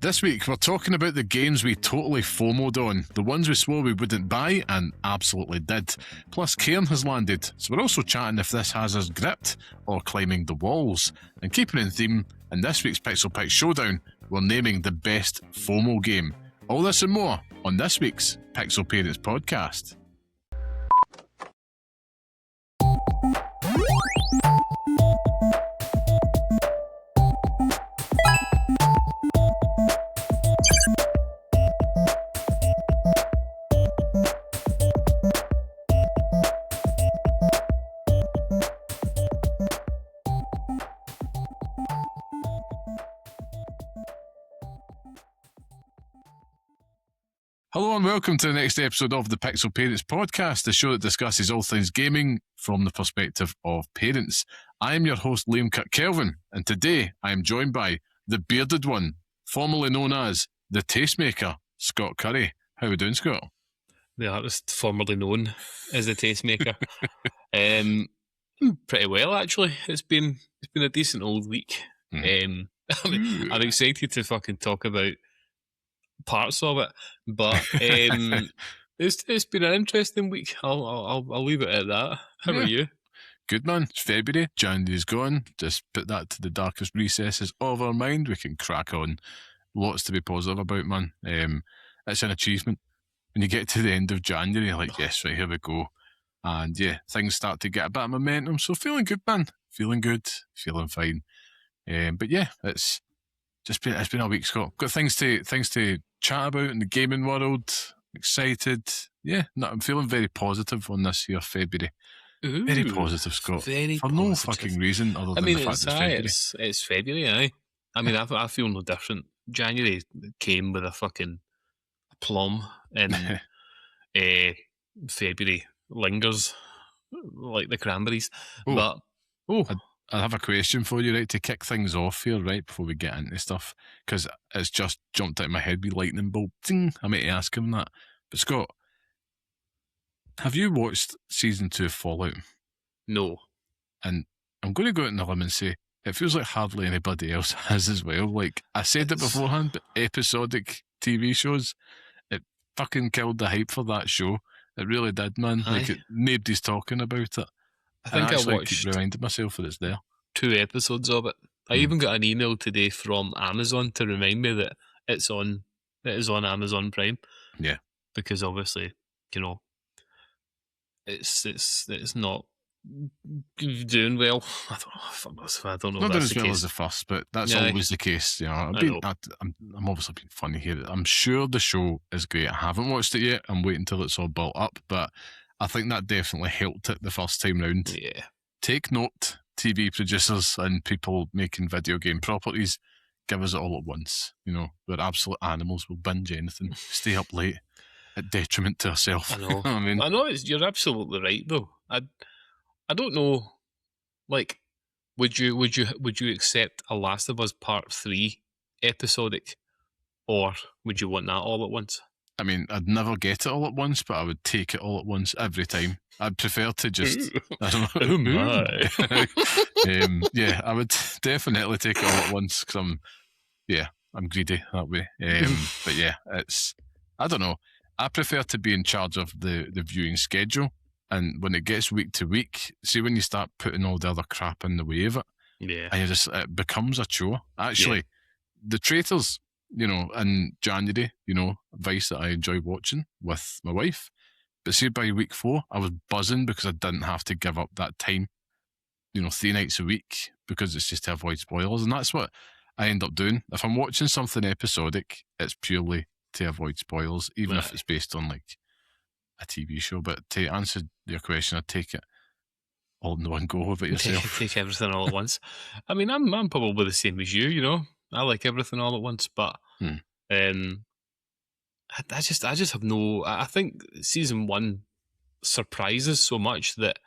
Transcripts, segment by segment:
This week, we're talking about the games we totally FOMO'd on, the ones we swore we wouldn't buy and absolutely did. Plus, Cairn has landed, so we're also chatting if this has us gripped or climbing the walls. And keeping in theme, in this week's Pixel Pick Showdown, we're naming the best FOMO game. All this and more on this week's Pixel Parents Podcast. Hello and welcome to the next episode of the Pixel Parents Podcast, the show that discusses all things gaming from the perspective of parents. I am your host, Liam Kirk-Kelvin, and today I am joined by the bearded one, formerly known as the Tastemaker, Scott Curry. How are we doing, Scott? The artist formerly known as the Tastemaker. Pretty well, actually. It's been a decent old week. I'm excited to fucking talk about parts of it, but it's been an interesting week. I'll leave it at that. How about you? Good, man. It's February. January's gone. Just put that to the darkest recesses of our mind. We can crack on. Lots to be positive about, man. It's an achievement. When you get to the end of January, you're like, yes, right, here we go. And yeah, things start to get a bit of momentum. So feeling good, man. Feeling good. Feeling fine. But yeah, it's been a week, Scott. Got things to chat about in the gaming world. Excited. Yeah, I'm feeling very positive on this here February. Ooh, very positive, Scott. Very for positive. No fucking reason other than the fact it's February. It's February, aye. I mean, I feel no different. January came with a fucking plum, and February lingers like the cranberries. I have a question for you, right, to kick things off here, right, before we get into stuff, because it's just jumped out of my head with lightning bolt. Ding! I meant to ask him that. But Scott, have you watched season 2 of Fallout? No. And I'm going to go out on a limb and say it feels like hardly anybody else has as well. Like, I said it beforehand, but episodic TV shows, it fucking killed the hype for that show. It really did, man. Aye. Like, nobody's talking about it. I think I watched keep reminding myself that it's there. 2 episodes of it. I even got an email today from Amazon to remind me that it is on Amazon Prime. Yeah. Because obviously, you know, it's not doing well. I don't know. Not doing that's as the well case. as the first, but that's Yeah. always the case. You know, I'm obviously being funny here. I'm sure the show is great. I haven't watched it yet. I'm waiting till it's all built up, but I think that definitely helped it the first time round. Yeah. Take note, TV producers and people making video game properties, give us it all at once. You know, we're absolute animals. We'll binge anything, stay up late at detriment to ourselves. I know. I mean, You're absolutely right, though. I don't know. Like, would you accept a Last of Us Part 3 episodic, or would you want that all at once? I mean, I'd never get it all at once, but I would take it all at once every time. I'd prefer to just... I don't know. Oh my. Yeah, I would definitely take it all at once because I'm greedy that way. But yeah, I don't know. I prefer to be in charge of the viewing schedule. And when it gets week to week, see when you start putting all the other crap in the way of it, Yeah. and it becomes a chore. Actually, The Traitors, you know, in January, you know, Vice that I enjoy watching with my wife. But see, by week 4, I was buzzing because I didn't have to give up that time, you know, 3 nights a week, because it's just to avoid spoilers. And that's what I end up doing. If I'm watching something episodic, it's purely to avoid spoilers, even if it's based on like a TV show. But to answer your question, I'd take it all in one go with it yourself. Take everything all at once. I mean, I'm probably the same as you. You know, I like everything all at once, but I just have no. I think season 1 surprises so much that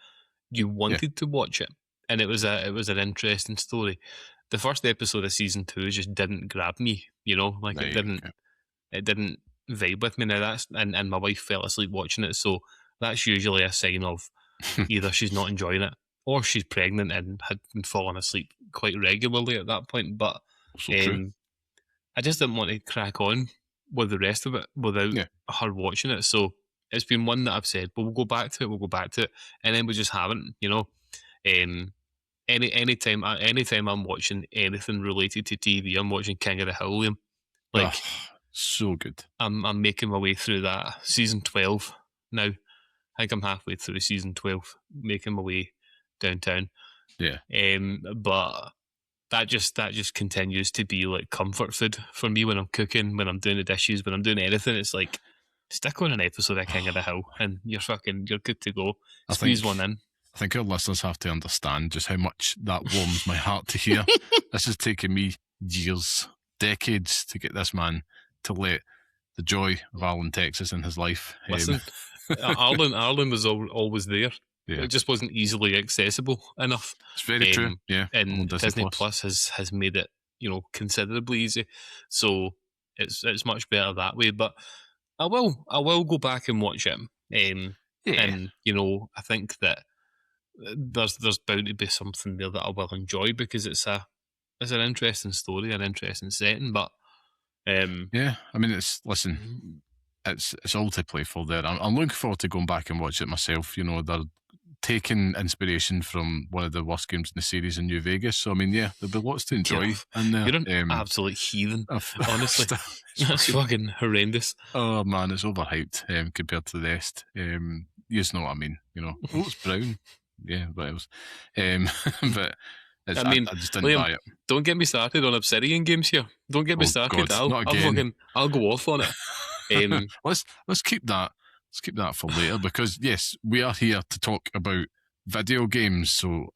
you wanted to watch it, and it was an interesting story. The first episode of season 2 just didn't grab me. You know, like it didn't vibe with me. Now that's and my wife fell asleep watching it, so that's usually a sign of either she's not enjoying it or she's pregnant and had been falling asleep quite regularly at that point. But I just didn't want to crack on with the rest of it without Yeah. her watching it. So it's been one that I've said, but we'll go back to it. We'll go back to it, and then we just haven't. Um, anytime I'm watching anything related to TV, I'm watching King of the Hill. Liam. Oh, Like so good. I'm making my way through that season 12 now. I think I'm halfway through season 12, making my way downtown. Yeah. But that just continues to be like comfort food for me when I'm cooking, when I'm doing the dishes, when I'm doing anything. It's like stick on an episode of King of the Hill and you're good to go. I Squeeze think one in. I think our listeners have to understand just how much that warms my heart to hear. This has taken me years, decades to get this man to let the joy of Arlen, Texas in his life. Listen, Arlen was always there. Yeah. It just wasn't easily accessible enough. It's very true. Yeah. And Disney Plus. Plus has made it, considerably easy. So it's much better that way. But I will go back and watch it. Yeah. And I think that there's bound to be something there that I will enjoy because it's an interesting story, an interesting setting. But yeah, I mean, it's all to play for there. I'm looking forward to going back and watch it myself. They're taking inspiration from one of the worst games in the series in New Vegas. So I mean, yeah, there'll be lots to enjoy in there. You're an absolute heathen, honestly. That's fucking horrendous. Oh man, it's overhyped compared to the rest. You know what I mean? It's brown. Yeah, what else? But I just didn't buy it. Don't get me started on Obsidian games here. Don't get me started. God, not again. I'll go off on it. Let's keep that. Let's keep that for later because yes, we are here to talk about video games. So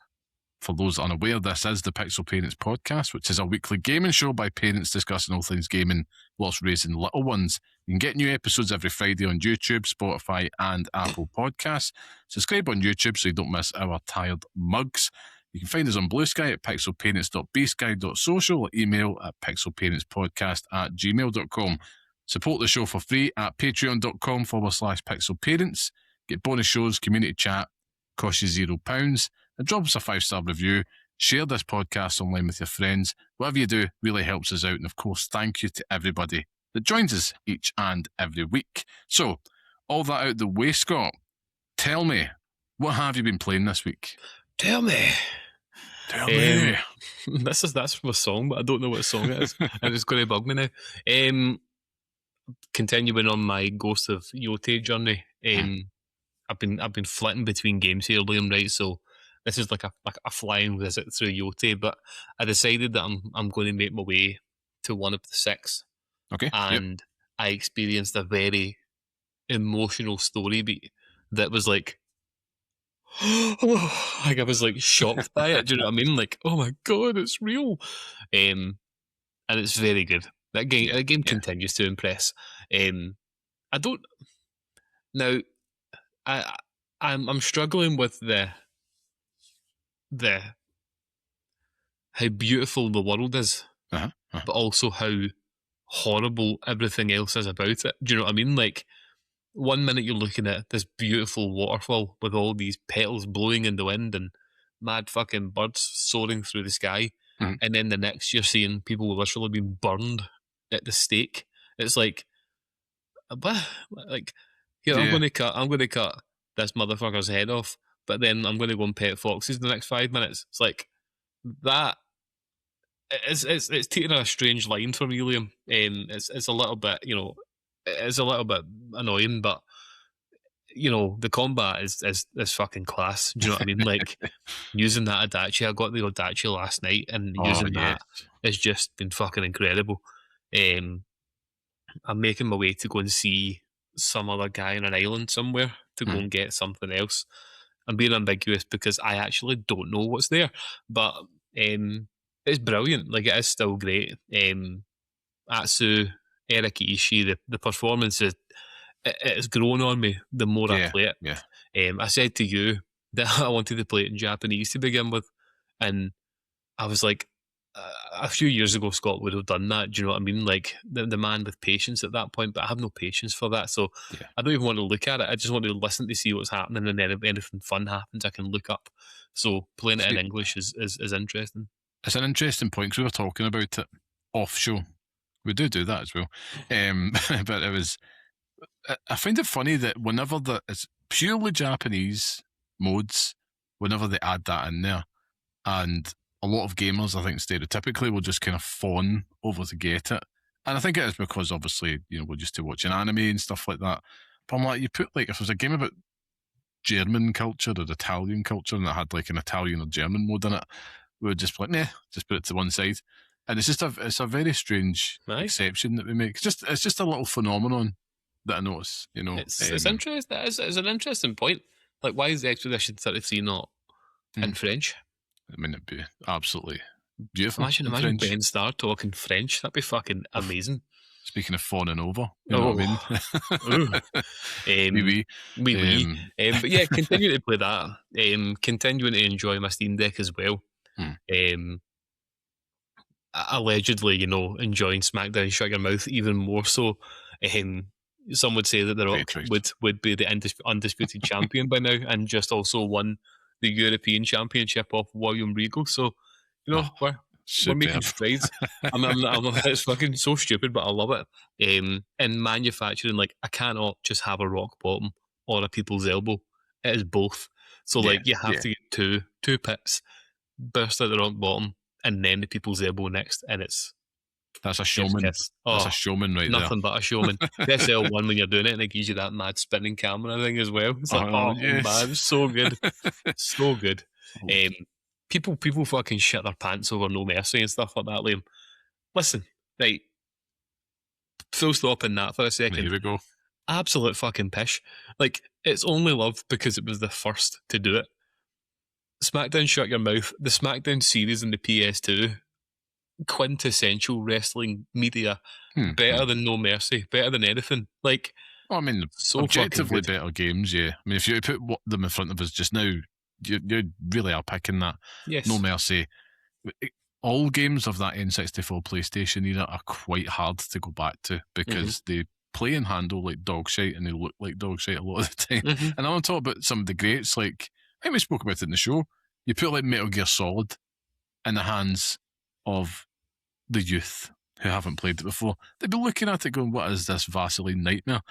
for those unaware, this is the Pixel Parents podcast, which is a weekly gaming show by parents discussing all things gaming whilst raising little ones. You can get new episodes every Friday on YouTube, Spotify, and Apple Podcasts. Subscribe on YouTube so you don't miss our tired mugs. You can find us on Blue Sky at pixelparents.bsky.social or email at pixelparentspodcast@gmail.com. Support the show for free at patreon.com/pixelparents. Get bonus shows, community chat, cost you £0. And drop us a 5-star review. Share this podcast online with your friends. Whatever you do really helps us out. And of course, thank you to everybody that joins us each and every week. So, all that out the way, Scott, tell me, what have you been playing this week? Tell me. That's from a song, but I don't know what song it is. And it's going to bug me now. Continuing on my Ghost of Yotei journey, I've been flitting between games here, Liam. Right, so this is like a flying visit through Yotei, but I decided that I'm going to make my way to one of the 6. Okay, and I experienced a very emotional story beat that was like. Like I was like shocked by it. Do you know what I mean? Like, oh my god, it's real, and it's very good. That game continues to impress. I don't now. I'm struggling with the how beautiful the world is, but also how horrible everything else is about it. Do you know what I mean? Like. 1 minute you're looking at this beautiful waterfall with all these petals blowing in the wind and mad fucking birds soaring through the sky, and then the next you're seeing people literally being burned at the stake. It's like, here I'm going to cut this motherfucker's head off, but then I'm going to go and pet foxes in the next 5 minutes. It's like that. It's taking a strange line for me, Liam. It's a little bit, it's a little bit annoying, but the combat is fucking class. Do you know what I mean? Like using that Adachi, I got the Adachi last night, and using that has just been fucking incredible. I'm making my way to go and see some other guy on an island somewhere to go and get something else. I'm being ambiguous because I actually don't know what's there, but it's brilliant. Like it is still great. Atsu Eric Ishii, the performance it has grown on me the more I play it. Yeah. I said to you that I wanted to play it in Japanese to begin with, and I was like, a few years ago, Scott would have done that. Do you know what I mean? Like the man with patience at that point, but I have no patience for that. So I don't even want to look at it. I just want to listen to see what's happening, and then if anything fun happens, I can look up. So playing it in English is interesting. It's an interesting point because we were talking about it off show. We do that as well. But it was. I find it funny that whenever it's purely Japanese modes, whenever they add that in there, and a lot of gamers, I think, stereotypically will just kind of fawn over to get it. And I think it is because obviously, we're used to watching anime and stuff like that. But I'm like, you put if there's a game about German culture or Italian culture and it had like an Italian or German mode in it, we would just be like, nah, just put it to one side. And it's a very strange exception that we make. It's just a little phenomenon that I notice, It's interesting. It's an interesting point. Like, why is the Expedition 33 not in French? I mean, it'd be absolutely beautiful. Imagine Ben Starr talking French. That'd be fucking amazing. Speaking of fawning over, you know what I mean? But yeah, continue to play that. Continuing to enjoy my Steam Deck as well. Allegedly, enjoying SmackDown Shut Your Mouth even more so. Some would say that The Rock would be the undisputed champion by now, and just also won the European Championship off William Regal. So, we're making strides. It's fucking so stupid, but I love it. In manufacturing, like, I cannot just have a rock bottom or a people's elbow. It is both. So, you have to get two pips, burst out the rock bottom, and then the people's elbow next, and that's a showman. That's a showman right there. Nothing but a showman. PSL1 when you're doing it, and it gives you that mad spinning camera thing as well. It's like, man, so good. So good. People fucking shit their pants over No Mercy and stuff like that, Liam. Listen, right, full stop in that for a second. Here we go. Absolute fucking pish. Like, it's only love because it was the first to do it. SmackDown Shut Your Mouth, the SmackDown series in the PS2, quintessential wrestling media, better than No Mercy, better than anything. Like, I mean, so objectively better games, yeah. I mean, if you put them in front of us just now, you really are picking that. Yes. No Mercy. All games of that N64 PlayStation era are quite hard to go back to because they play and handle like dog shit and they look like dog shit a lot of the time. And I want to talk about some of the greats, like, I think we spoke about it in the show. You put like Metal Gear Solid in the hands of the youth who haven't played it before, they'd be looking at it going, what is this Vaseline nightmare?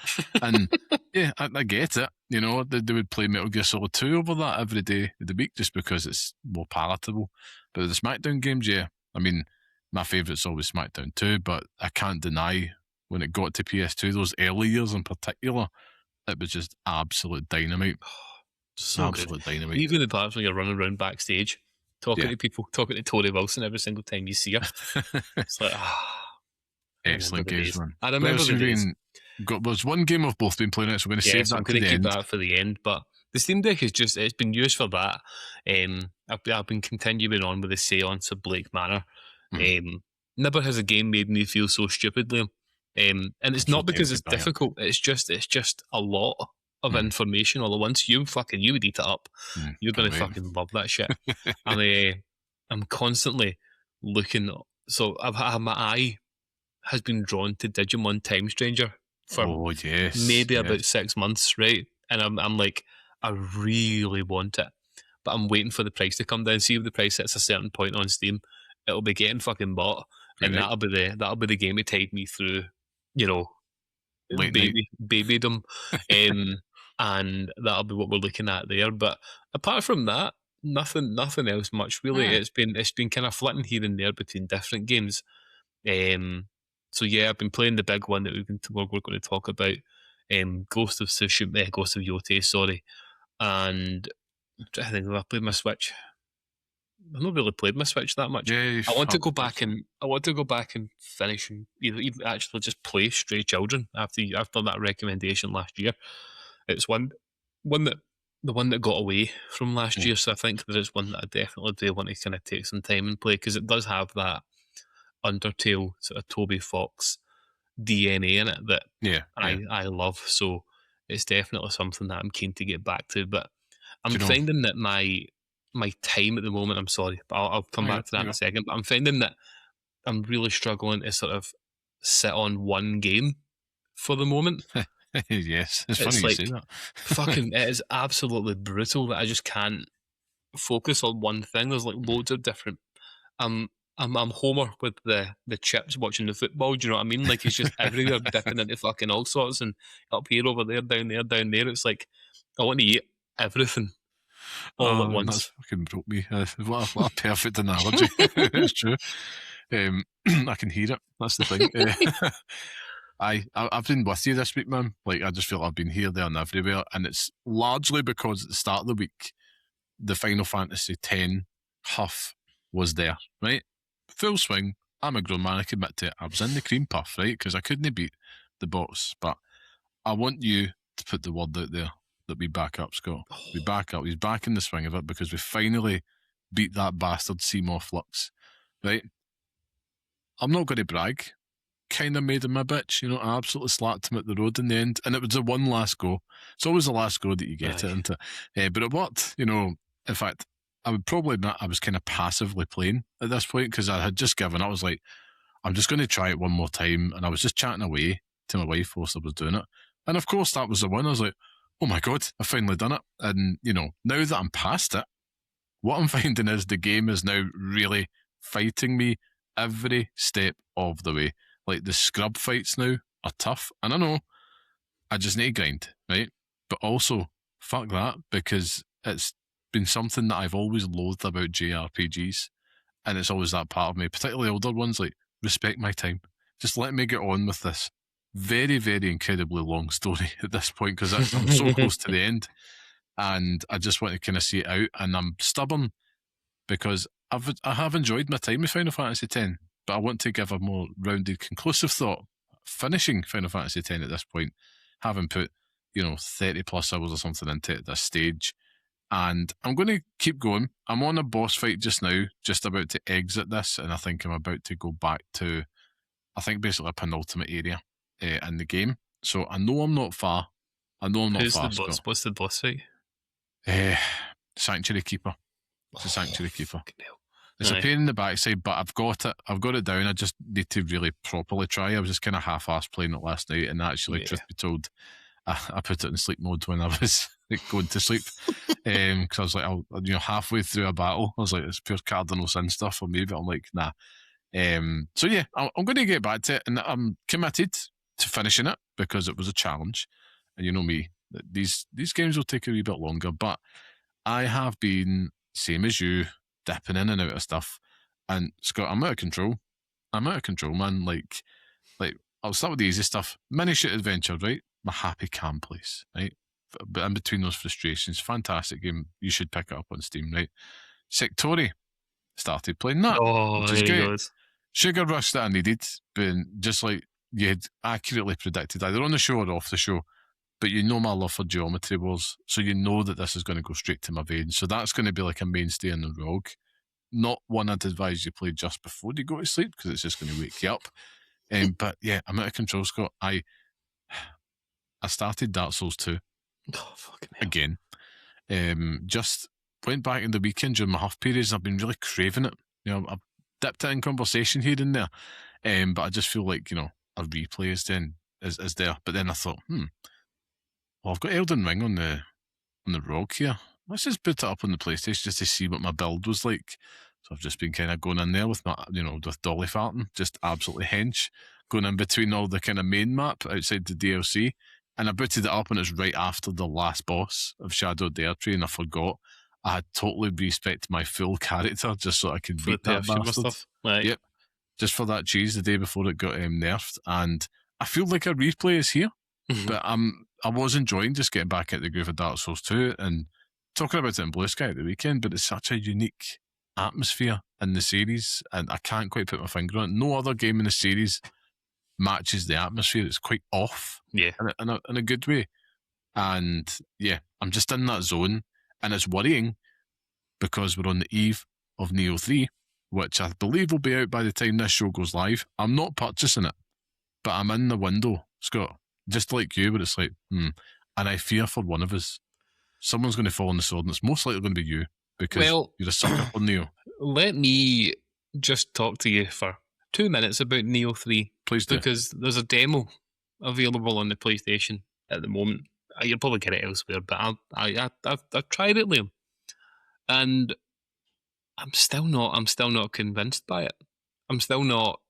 And yeah, I get it. They would play Metal Gear Solid 2 over that every day of the week just because it's more palatable. But the SmackDown games, yeah, I mean, my favourite's always SmackDown 2, but I can't deny when it got to PS2, those early years in particular, it was just absolute dynamite. So absolute dynamite. Even the parts when you're running around backstage, talking to people, talking to Tori Wilson every single time you see her. It's like, excellent games, man. I remember the days. There's one game we've both been playing it, so we're going to save that I'm going to keep that for the end. But the Steam Deck it's been used for that. I've been continuing on with the Seance of Blake Manor. Never has a game made me feel so stupid, Liam. And it's not because it's difficult. It's just a lot of information all at once. You would eat it up. You're going to fucking love that shit. And I'm constantly looking. So my eye has been drawn to Digimon Time Stranger for maybe about 6 months, right? And I'm like, I really want it, but I'm waiting for the price to come down. See if the price hits a certain point on Steam, it'll be getting fucking bought, and that'll be the game that tied me through, babydom, and that'll be what we're looking at there. But apart from that, nothing else much really. It's been kind of flitting here and there between different games. So yeah, I've been playing the big one that we're going to talk about, Ghost of Yote, sorry. And I think I played my Switch. I've not really played my Switch that much. Yeah, I want to go back and finish and even actually just play Stray Children after that recommendation last year. It's one that got away from last year, so I think that it's one that I definitely do want to kind of take some time and play, because it does have that Undertale sort of Toby Fox DNA in it that I love. So it's definitely something that I'm keen to get back to. But I'm finding that my time at the moment, I'm sorry, but I'll come back to that in a second, but I'm finding that I'm really struggling to sort of sit on one game for the moment. Yes, it's funny you say that. Fucking, it is absolutely brutal that I just can't focus on one thing. There's like loads of different. I'm I'm Homer with the chips watching the football. Do you know what I mean? Like he's just everywhere, dipping into fucking all sorts, and up here, over there, down there, down there. It's like I want to eat everything all at That's once. fucking broke me. What a perfect analogy. It's true. I can hear it. That's the thing. I've been with you this week, man. Like, I just feel I've been here, there, and everywhere, and it's largely because at the start of the week, the Final Fantasy X huff was there, right? Full swing. I'm a grown man, I can admit to it. I was in the cream puff, right? Because I couldn't beat the boss. But I want you to put the word out there that we back up, Scott. We back up. He's back in the swing of it because we finally beat that bastard Seymour Flux, right? I'm not going to brag. Kind of made him a bitch, I absolutely slapped him at the road in the end, and it was the one last go. It's always the last go that you get it into. But it worked, In fact, I would probably admit I was kind of passively playing at this point because I had just given up. I was like, I'm just going to try it one more time, and I was just chatting away to my wife whilst I was doing it. And of course, that was the one. I was like, oh my God, I've finally done it. And, now that I'm past it, what I'm finding is the game is now really fighting me every step of the way. Like, the scrub fights now are tough. And I know I just need to grind, right? But also, fuck that, because it's been something that I've always loathed about JRPGs. And it's always that part of me, particularly older ones, like, respect my time. Just let me get on with this very, very incredibly long story at this point, because I'm so close to the end. And I just want to kind of see it out. And I'm stubborn because I have enjoyed my time with Final Fantasy X, but I want to give a more rounded, conclusive thought. Finishing Final Fantasy X at this point, having put 30 plus hours or something into it at this stage, and I'm going to keep going. I'm on a boss fight just now, just about to exit this, and I think I'm about to go back to, I think, basically a penultimate area in the game. So I know I'm not far. Who's the far, boss? Scott. What's the boss fight? Sanctuary Keeper. It's a Sanctuary Keeper. Hell. It's a pain in the backside, but I've got it. I've got it down. I just need to really properly try. I was just kind of half-assed playing it last night, and actually, truth be told, I put it in sleep mode when I was going to sleep, because I was like, halfway through a battle, I was like, it's pure cardinal sin stuff for me, but I'm like, nah. So yeah, I'm going to get back to it, and I'm committed to finishing it because it was a challenge, and you know me, these games will take a wee bit longer, but I have been, same as you, dipping in and out of stuff, and Scott, I'm out of control. I'm out of control, man. Like I'll start with the easy stuff. Mini Shoot Adventure, right? My happy calm place, right? But in between those frustrations, fantastic game. You should pick it up on Steam, right? Sectori, started playing that, which is There he great. goes. Sugar rush that I needed, but just like you had accurately predicted, either on the show or off the show. But you know my love for Geometry Wars, so you know that this is going to go straight to my veins. So that's going to be like a mainstay in the ROG. Not one I'd advise you play just before you go to sleep, because it's just going to wake you up. But yeah, I'm out of control, Scott. I started Dark Souls 2 again. Just went back in the weekend during my huff periods. I've been really craving it. I've dipped it in conversation here and there, but I just feel like a replay is there. But then I thought, well, I've got Elden Ring on the ROG here. Let's just put it up on the PlayStation just to see what my build was like. So I've just been kind of going in there with my, with Dolly farting, just absolutely hench, going in between all the kind of main map outside the DLC. And I booted it up, and it's right after the last boss of Shadow Dare-Tree, and I forgot. I had totally respected my full character just so I could beat that bastard. Right. Yep. Just for that cheese the day before it got nerfed. And I feel like a replay is here. But I was enjoying just getting back into the groove of Dark Souls 2 and talking about it in Blue Sky at the weekend, but it's such a unique atmosphere in the series, and I can't quite put my finger on it. No other game in the series matches the atmosphere. It's quite off, yeah, in a good way. And yeah, I'm just in that zone, and it's worrying because we're on the eve of Neo 3, which I believe will be out by the time this show goes live. I'm not purchasing it, but I'm in the window, Scott, just like you, but it's like, and I fear for one of us. Someone's going to fall on the sword, and it's most likely going to be you, because you're a sucker for Neo. Let me just talk to you for 2 minutes about Neo 3. Please do. Because there's a demo available on the PlayStation at the moment. You'll probably get it elsewhere, but I've tried it, Liam. And I'm still not convinced by it. I'm still not.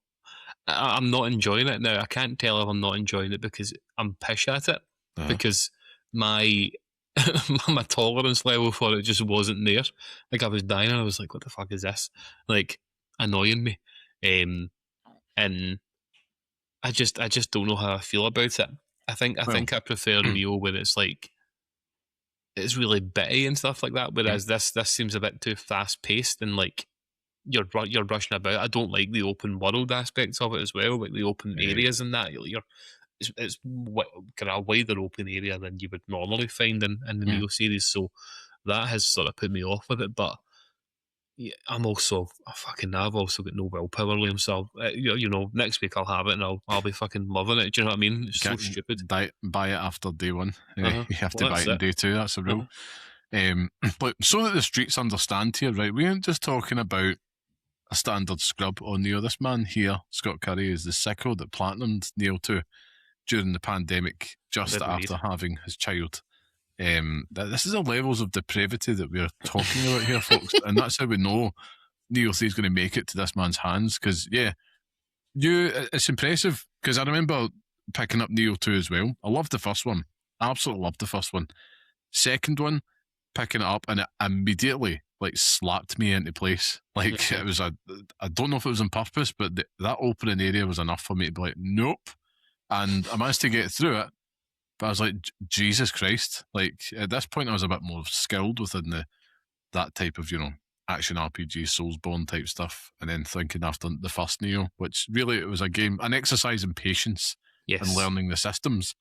I'm not enjoying it now. I can't tell if I'm not enjoying it because I'm pish at it, Uh-huh. because my my tolerance level for it just wasn't there. Like, I was dying and I was like, what the fuck is this? Like, annoying me. And I just don't know how I feel about it. I Well, think I prefer Neo when it's like it's really bitty and stuff like that. mhm, Whereas this seems a bit too fast paced and like you're rushing about. I don't like the open world aspects of it as well, like the open areas and that. It's kind of a wider open area than you would normally find in the yeah. Neo series. So that has sort of put me off with it. But yeah, I've also got no willpower, Liam. So next week I'll have it and I'll be fucking loving it. Do you know what I mean? You It's so can't stupid. buy it after day one. You have to Well, buy that's it in it. day two. That's a rule. Uh-huh. But so that the streets understand here, right? We aren't just talking about a standard scrub on Neo. This man here, Scott Curry, is the sicko that platinumed Neo 2 during the pandemic, just Did indeed. after having his child. This is the levels of depravity that we're talking about here, folks, and that's how we know Neo 3 is going to make it to this man's hands. Because it's impressive. Because I remember picking up Neo 2 as well. I loved the first one, absolutely loved the first one. Second one, picking it up, and it immediately like slapped me into place. Like it was I don't know if it was on purpose, but that opening area was enough for me to be like, nope. And I managed to get through it, but I was like, Jesus Christ! Like at this point, I was a bit more skilled within that type of action RPG, Soulsborne type stuff, and then thinking after the first Neo, which really it was a game, an exercise in patience and Yes. learning the systems.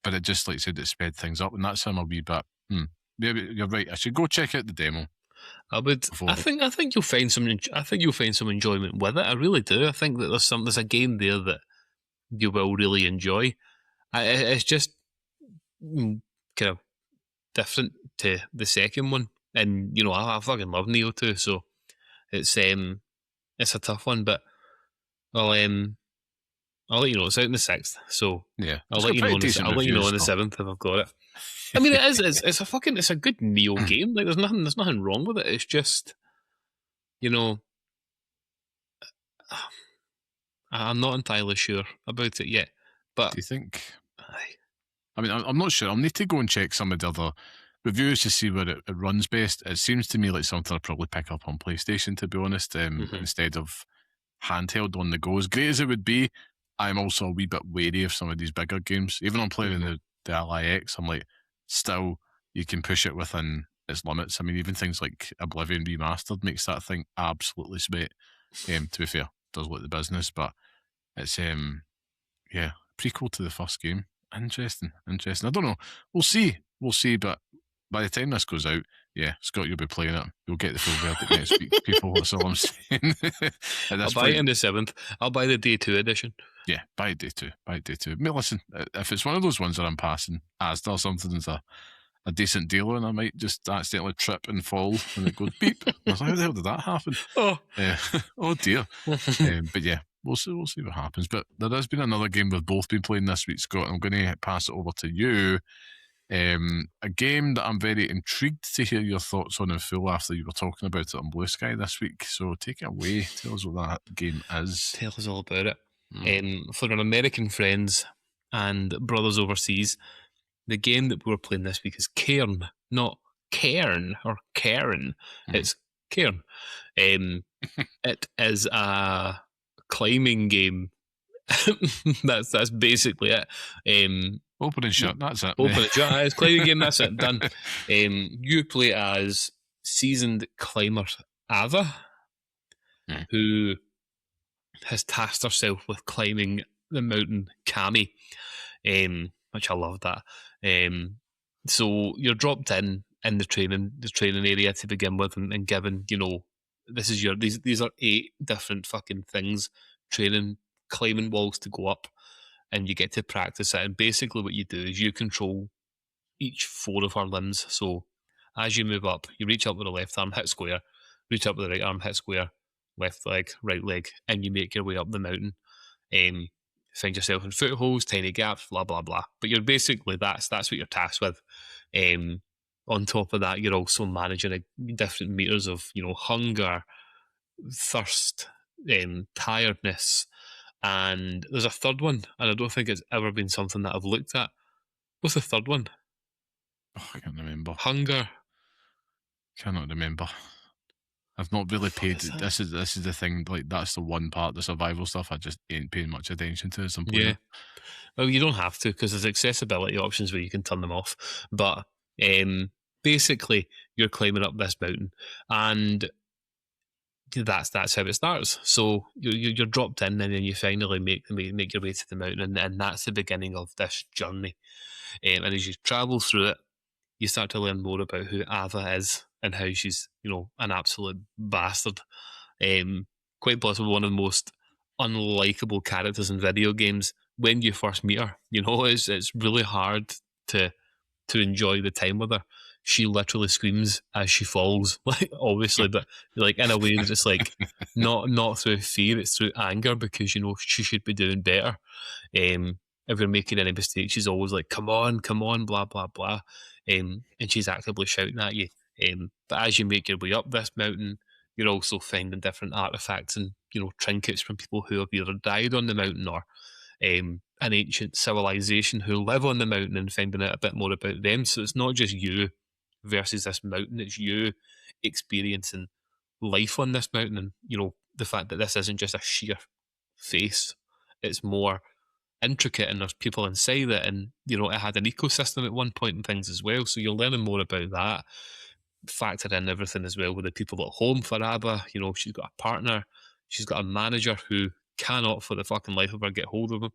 But it just, like I said, it sped things up, and that's him a wee bit. Maybe you're right. I should go check out the demo I would. before. I think you'll find some. I think you'll find some enjoyment with it. I really do. I think that there's a game there that you will really enjoy. It's just kind of different to the second one, and I fucking love Neo too. So it's a tough one, but I'll um I'll let you know. It's out in the 6th, so Yeah, I'll it's let got you know pretty on the decent I'll let you know reviews on the though. 7th if I've got it. I mean, it is. It's a good Neo game. Like there's nothing wrong with it. It's just you know I'm not entirely sure about it yet, but Do you think? aye, I mean, I'm not sure. I'll need to go and check some of the other reviews to see where it runs best. It seems to me like something I'd probably pick up on PlayStation, to be honest, instead of handheld on the go. As great as it would be, I'm also a wee bit wary of some of these bigger games. Even on playing the Ally X, I'm like, still, you can push it within its limits. I mean, even things like Oblivion Remastered makes that thing absolutely sweet. To be fair, does look the business, but it's yeah, prequel to the first game. Interesting. I don't know. We'll see. But by the time this goes out, yeah, Scott, you'll be playing it. You'll get the full verdict next week, people. That's all I'm saying. At I'll this buy it point, in the 7th. I'll buy the day 2 edition. yeah, buy day two. I mean, listen, if it's one of those ones that I'm passing Asda or something, it's a decent deal, and I might just accidentally trip and fall, and it goes beep. I was like, how the hell did that happen? Oh, Oh dear. But yeah, we'll see. We'll see what happens. But there has been another game we've both been playing this week, Scott. I'm going to pass it over to you. A game that I'm very intrigued to hear your thoughts on in full after you were talking about it on Blue Sky this week. So take it away. Tell us what that game is. tell us all about it. For our American friends and brothers overseas, the game that we're playing this week is Cairn, not Cairn or Cairn. It's Cairn. It is a climbing game. That's basically it. Open and shut. That's it. Open it, shut. It's climbing game. That's it. Done. You play as seasoned climber Ava, who has tasked herself with climbing the mountain Kami, which I love that. So you're dropped in the training area to begin with, and given this is these are 8 different fucking things, training climbing walls to go up, and you get to practice it. And basically, what you do is you control each 4 of her limbs. So as you move up, you reach up with the left arm, hit square, reach up with the right arm, hit square, left leg, right leg, and you make your way up the mountain. Find yourself in footholds, tiny gaps, blah blah blah. But you're basically that's what you're tasked with. on top of that, you're also managing different meters of, hunger, thirst, tiredness, and there's a third one, and I don't think it's ever been something that I've looked at. What's the third one? Oh, I can't remember. Hunger. Cannot remember. I've not really Fuck paid. is that? This is the thing. Like, that's the one part, the survival stuff, I just ain't paying much attention to as I'm playing Yeah. it. Well, you don't have to because there's accessibility options where you can turn them off. But basically, you're climbing up this mountain, and that's how it starts. So you're dropped in, and then you finally make your way to the mountain, and that's the beginning of this journey. And as you travel through it, you start to learn more about who Ava is and how she's, an absolute bastard. Quite possibly one of the most unlikable characters in video games when you first meet her. It's really hard to enjoy the time with her. She literally screams as she falls, like obviously, but like in a way that it's like not through fear, it's through anger because she should be doing better. If you're making any mistakes, she's always like, come on, blah, blah, blah. And she's actively shouting at you. But as you make your way up this mountain, you're also finding different artifacts and, trinkets from people who have either died on the mountain or an ancient civilization who live on the mountain, and finding out a bit more about them. So it's not just you versus this mountain, it's you experiencing life on this mountain. And, the fact that this isn't just a sheer face, it's more intricate and there's people inside it, and it had an ecosystem at one point and things as well, so you're learning more about that. Factor in everything as well with the people at home for Abba. She's got a partner, she's got a manager who cannot for the fucking life of her get hold of him,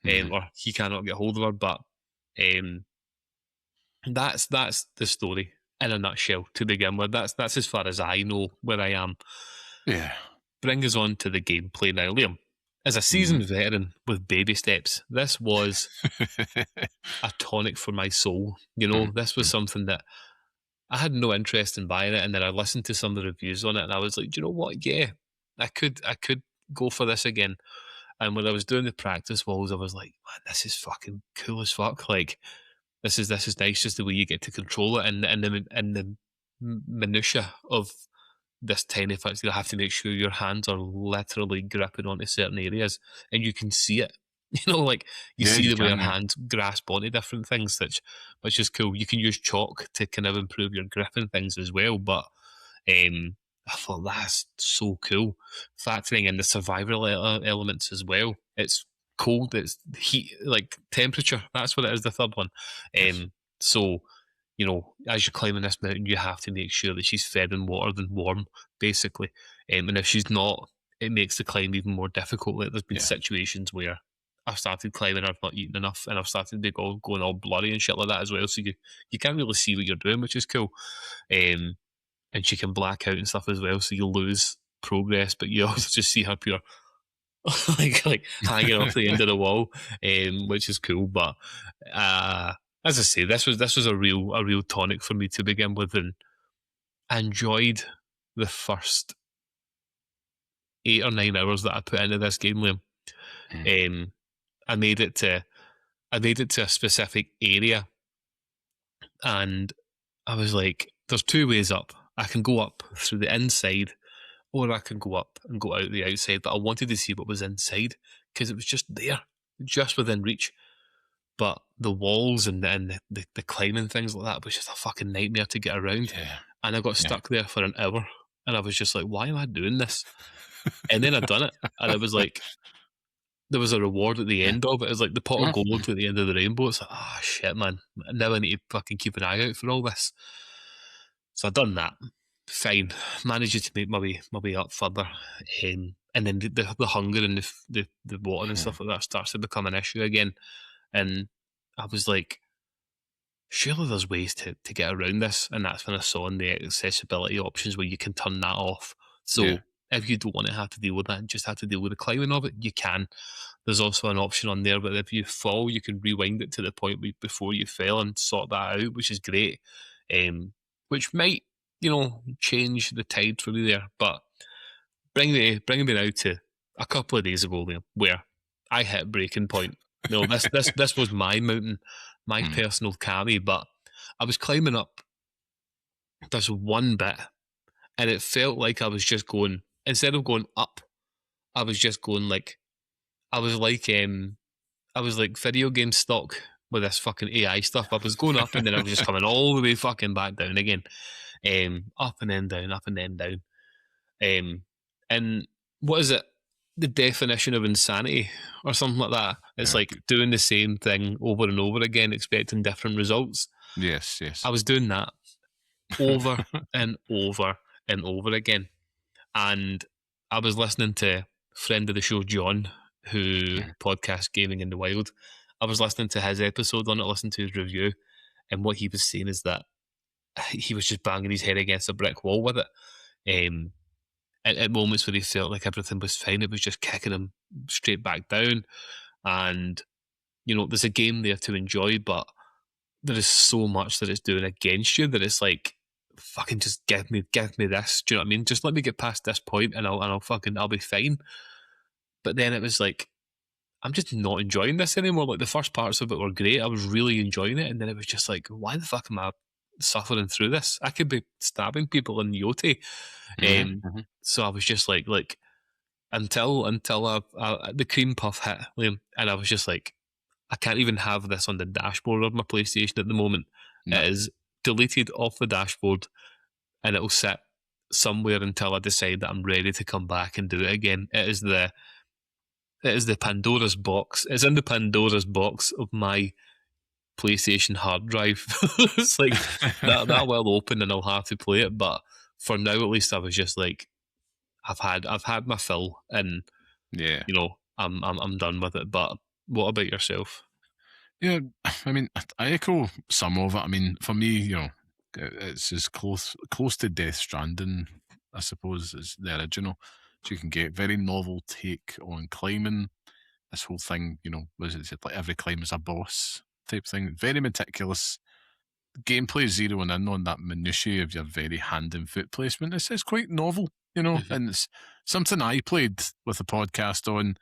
Mhm. or he cannot get hold of her. But that's the story in a nutshell to begin with. That's as far as I know where I am. Yeah. Bring us on to the gameplay now, Liam. As a Mhm. seasoned veteran with baby steps, this was a tonic for my soul. Mhm. This was Mhm. something that I had no interest in buying it, and then I listened to some of the reviews on it, and I was like, do you know what? Yeah, I could go for this again. And when I was doing the practice walls, I was like, man, this is fucking cool as fuck. Like, this is nice, just the way you get to control it, and the minutia of this tiny fix. You have to make sure your hands are literally gripping onto certain areas, and you can see it. Like you Yeah, see you the way your can. Yeah. hands grasp onto different things, which is cool. You can use chalk to kind of improve your grip and things as well. But I thought that's so cool. Factoring in the survival elements as well. It's cold. It's heat, like temperature. That's what it is. The third one. Yes. So as you're climbing this mountain, you have to make sure that she's fed in water and warm, basically. And if she's not, it makes the climb even more difficult. Like there's been Yeah. situations where I've started climbing, I've not eaten enough, and I've started to be going all blurry and shit like that as well. So you can't really see what you're doing, which is cool. And she can black out and stuff as well, so you lose progress, but you also just see her pure like hanging off the end of the wall, which is cool. But as I say, this was a real tonic for me to begin with, and I enjoyed the first 8 or 9 hours that I put into this game, Liam. Mhm. Um, I made it to a specific area, and I was like, "There's two ways up. I can go up through the inside, or I can go up and go out the outside." But I wanted to see what was inside because it was just there, just within reach. But the walls and the climbing things like that was just a fucking nightmare to get around. Yeah. And I got Yeah. stuck there for an hour, and I was just like, why am I doing this? And then I'd done it, and it was like, there was a reward at the Yeah. end of it. It was like the pot of Mhm. gold at the end of the rainbow. It's like, oh shit, man. Now I need to fucking keep an eye out for all this. So I done that. Fine. Managed to make my way up further. And then the hunger and the water and Mhm. stuff like that starts to become an issue again. And I was like, surely there's ways to get around this. And that's when I saw in the accessibility options where you can turn that off. Yeah. So if you don't want to have to deal with that and just have to deal with the climbing of it, you can. There's also an option on there, but if you fall, you can rewind it to the point before you fell and sort that out, which is great. Which might, change the tide for me there. But bringing me now to a couple of days ago there, where I hit breaking point. This was my mountain, my Mhm. personal carry, but I was climbing up this one bit, and it felt like I was just going, instead of going up, I was just going like, I was like video game stock with this fucking AI stuff. I was going up and then I was just coming all the way fucking back down again. Up and then down, up and then down. And what is it? The definition of insanity or something like that. It's Yeah. like doing the same thing over and over again, expecting different results. Yes. I was doing that over and over and over again. And I was listening to friend of the show, John, who podcast Gaming in the Wild. I was listening to his episode on it, listening to his review, and what he was saying is that he was just banging his head against a brick wall with it. At moments where he felt like everything was fine, it was just kicking him straight back down. And, there's a game there to enjoy, but there is so much that it's doing against you that it's like, fucking just give me this. Do you know what I mean? Just let me get past this point and I'll be fine. But then it was like, I'm just not enjoying this anymore. Like the first parts of it were great. I was really enjoying it. And then it was just like, why the fuck am I suffering through this? I could be stabbing people in Yoti. So I was just like until the cream puff hit, Liam, and I was just like, I can't even have this on the dashboard of my PlayStation at the moment. No. It is deleted off the dashboard, and it'll sit somewhere until I decide that I'm ready to come back and do it again. It is the Pandora's box. It's in the Pandora's box of my PlayStation hard drive. It's like that will open and I'll have to play it. But for now, at least, I was just like, I've had my fill, and Yeah. I'm done with it. But what about yourself? Yeah, I mean, I echo some of it. I mean, for me, it's as close to Death Stranding, I suppose, as the original. So you can get very novel take on climbing. This whole thing, was it like every climb is a boss type thing. Very meticulous. Gameplay zeroing in on that minutiae of your very hand and foot placement. It's quite novel, and it's something I played with the podcast on,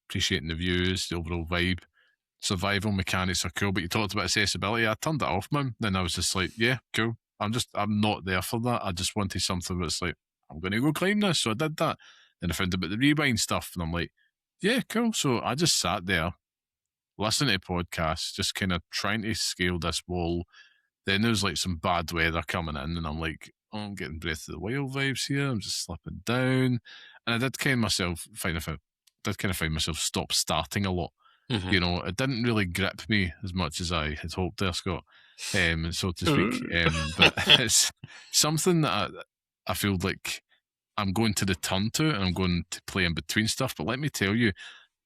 appreciating the views, the overall vibe. Survival mechanics are cool, but you talked about accessibility. I turned it off, man. Then I was just like, yeah, cool. I'm not there for that. I just wanted something that's like, I'm going to go climb this. So I did that. Then I found about the rewind stuff, and I'm like, yeah, cool. So I just sat there, listening to podcasts, just kind of trying to scale this wall. Then there was like some bad weather coming in, and I'm like, oh, I'm getting Breath of the Wild vibes here. I'm just slipping down. And I did find myself stop starting a lot. It didn't really grip me as much as I had hoped there, Scott, so to speak. But it's something that I feel like I'm going to return to, and I'm going to play in between stuff. But let me tell you,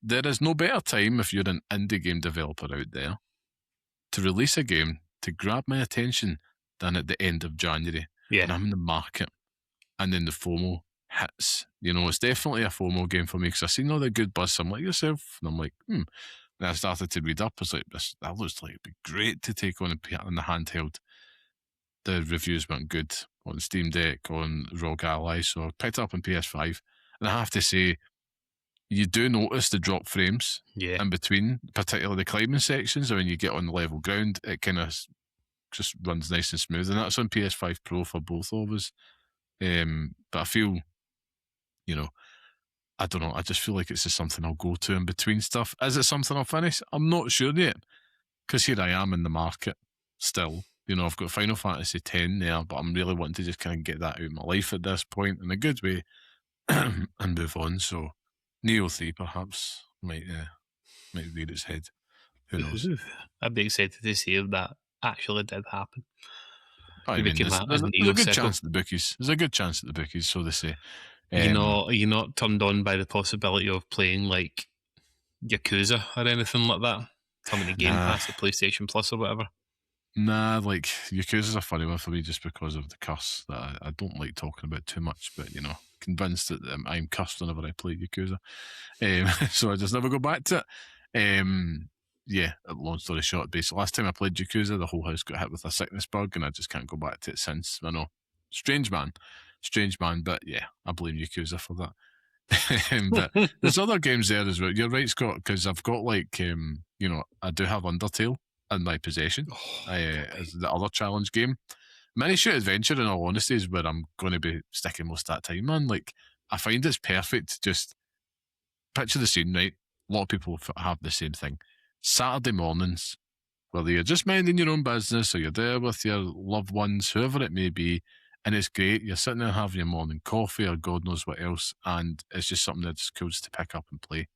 there is no better time if you're an indie game developer out there to release a game to grab my attention than at the end of January. Yeah. And I'm in the market, and then the FOMO hits. It's definitely a FOMO game for me because I've seen all the good buzz. I'm like yourself, and I'm like, And I started to read up. I was like, that looks like it'd be great to take on the handheld. The reviews went good on Steam Deck, on ROG Ally, so I picked it up on PS5. And I have to say, you do notice the drop frames in between, particularly the climbing sections. When you get on the level ground, it kind of just runs nice and smooth. And that's on PS5 Pro for both of us. But I feel, I don't know. I just feel like it's just something I'll go to in between stuff. Is it something I'll finish? I'm not sure yet, because here I am in the market still. I've got Final Fantasy X there, but I'm really wanting to just kind of get that out of my life at this point in a good way and move on. So Neo 3 perhaps might rear its head. Who knows? I'd be excited to see if that actually did happen. I mean, there's a good chance at the bookies. There's a good chance at the bookies, so they say. Are you not turned on by the possibility of playing like Yakuza or anything like that coming to Game Pass, the PlayStation Plus or whatever? Nah, like Yakuza's a funny one for me just because of the curse that I don't like talking about too much, but convinced that I'm cursed whenever I play Yakuza. So I just never go back to it. Yeah, long story short, basically, last time I played Yakuza, the whole house got hit with a sickness bug, and I just can't go back to it since. I know, strange man, but yeah, I blame Yakuza for that. But there's other games there as well. You're right, Scott, because I've got like, I do have Undertale in my possession as the other challenge game. Mini Shoot Adventure, in all honesty, is where I'm going to be sticking most of that time, man. Like, I find it's perfect. Just picture the scene, right? A lot of people have the same thing. Saturday mornings, whether you're just minding your own business or you're there with your loved ones, whoever it may be, and it's great. You're sitting there having your morning coffee or God knows what else, and it's just something that's cool to pick up and play.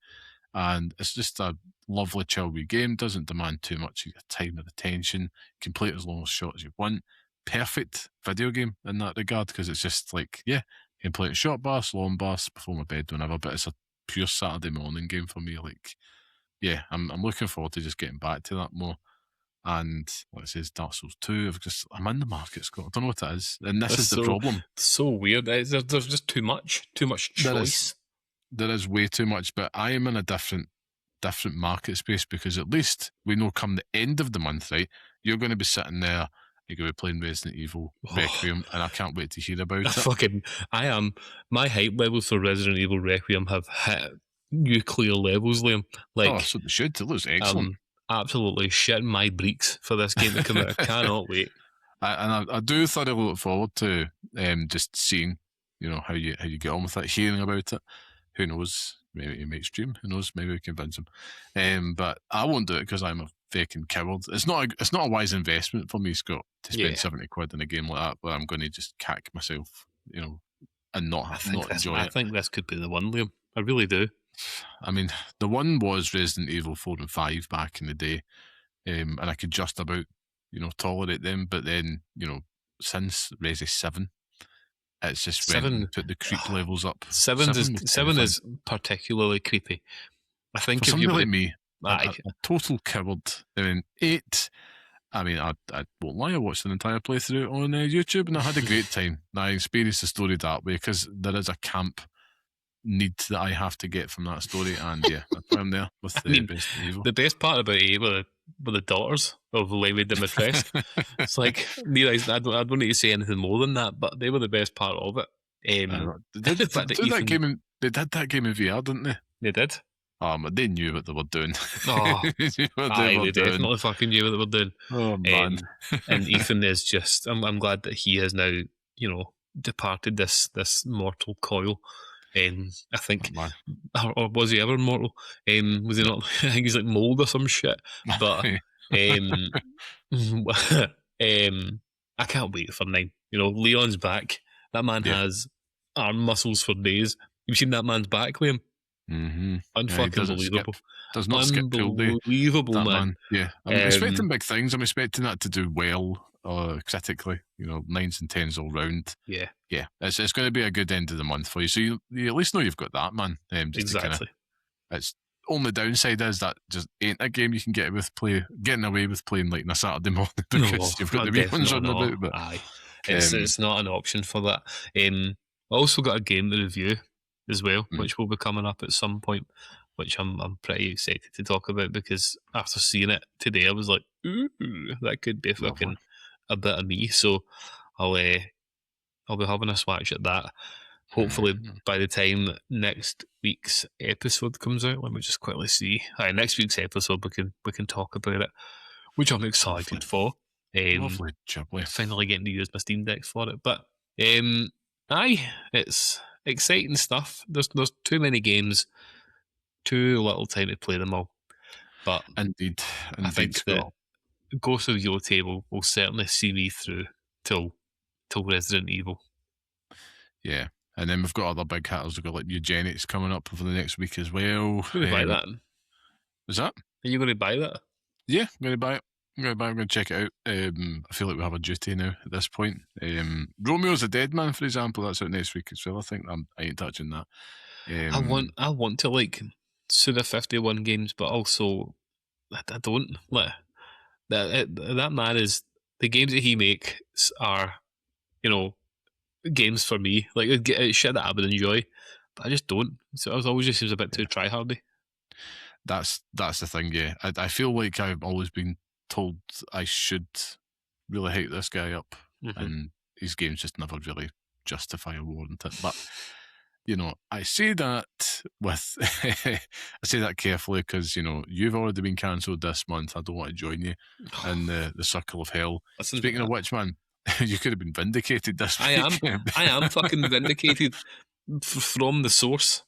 And it's just a lovely, chill wee game. Doesn't demand too much of your time or attention. You can play it as long as short as you want. Perfect video game in that regard, because it's just like, yeah, you can play it short bursts, long bursts, before my bed, whenever. But it's a pure Saturday morning game for me. Like, yeah, I'm looking forward to just getting back to that more. And like it says, Dark Souls 2, I'm in the market, Scott. I don't know what it is. And this is the problem. So weird. There's just too much choice. There is way too much, but I am in a different market space, because at least we know come the end of the month, right, you're going to be sitting there, you're going to be playing Resident Evil Requiem, and I can't wait to hear about it. I am. My hype levels for Resident Evil Requiem have hit nuclear levels, Liam. Like, so they should. It looks excellent. Absolutely shitting my breeks for this game to come out. I cannot wait. I do thoroughly look forward to just seeing, how you get on with it, hearing about it. Who knows? Maybe he might stream. Who knows? Maybe we convince him. But I won't do it because I'm a fucking coward. It's not a wise investment for me, Scott, to spend 70 quid in a game like that, where I'm going to just cack myself, and not enjoy it. I think this could be the one, Liam. I really do. I mean, the one was Resident Evil 4 and 5 back in the day, and I could just about, tolerate them. But then, since Resi 7, it's just put the creep levels up. 7 is particularly creepy. I think for somebody like me, a total coward. I mean, 8. I mean, I won't lie. I watched an entire playthrough on YouTube, and I had a great time. I experienced the story that way because there is a camp need that I have to get from that story, and yeah, that's why I'm there with the best evil. The best part about it were the daughters of Lewy Dimitrescu. It's like, I don't need to say anything more than that, but they were the best part of it. They did that game in VR, didn't they? They did. But they knew what they were doing. They definitely fucking knew what they were doing. Oh man! And Ethan is just. I'm glad that he has now, departed this mortal coil. I think, or was he ever mortal? Was he not? I think he's like mold or some shit. But I can't wait for 9. Leon's back. That man has arm muscles for days. You've seen that man's back, Liam? Mm-hmm. Unfucking believable. Does not skip field day. Unbelievable, man. Yeah, I'm expecting big things. I'm expecting that to do well critically. 9s and 10s all round. Yeah. It's going to be a good end of the month for you. So you at least know you've got that, man. Exactly. It's only downside is that just ain't a game you can getting away with playing like on a Saturday morning because you've got the wee ones on about. But aye, it's not an option for that. I also got a game to review as well, which will be coming up at some point, which I'm pretty excited to talk about, because after seeing it today, I was like, ooh, that could be fucking a bit of me. So I'll be having a swatch at that. Hopefully by the time next week's episode comes out. Let me just quickly see. Next week's episode we can talk about it, which I'm excited for. Lovely jubbly. Finally getting to use my Steam Deck for it. But it's exciting stuff. There's too many games, too little time to play them all. But indeed I think that Ghost of Yotei will certainly see me through till Resident Evil. Yeah. And then we've got other big hitters. We've got like Eugenics coming up for the next week as well. Going to buy that. Was that? Are you going to buy that? Yeah, I'm going to buy it. I'm going to check it out. I feel like we have a duty now at this point. Romeo's a Dead Man, for example, that's out next week as well. I think I ain't touching that. I want to like Suda 51 games, but also I don't. Like, that man is, the games that he makes are, games for me. Like, it's shit that I would enjoy, but I just don't. So it always just seems a bit too try-hardy. That's the thing, yeah. I feel like I've always been told I should really hype this guy up, and his games just never really justify or warrant it. But I say that with I say that carefully because you've already been cancelled this month. I don't want to join you in the circle of hell. Listen, speaking of which, man, You could have been vindicated this I week. I am fucking vindicated from the source.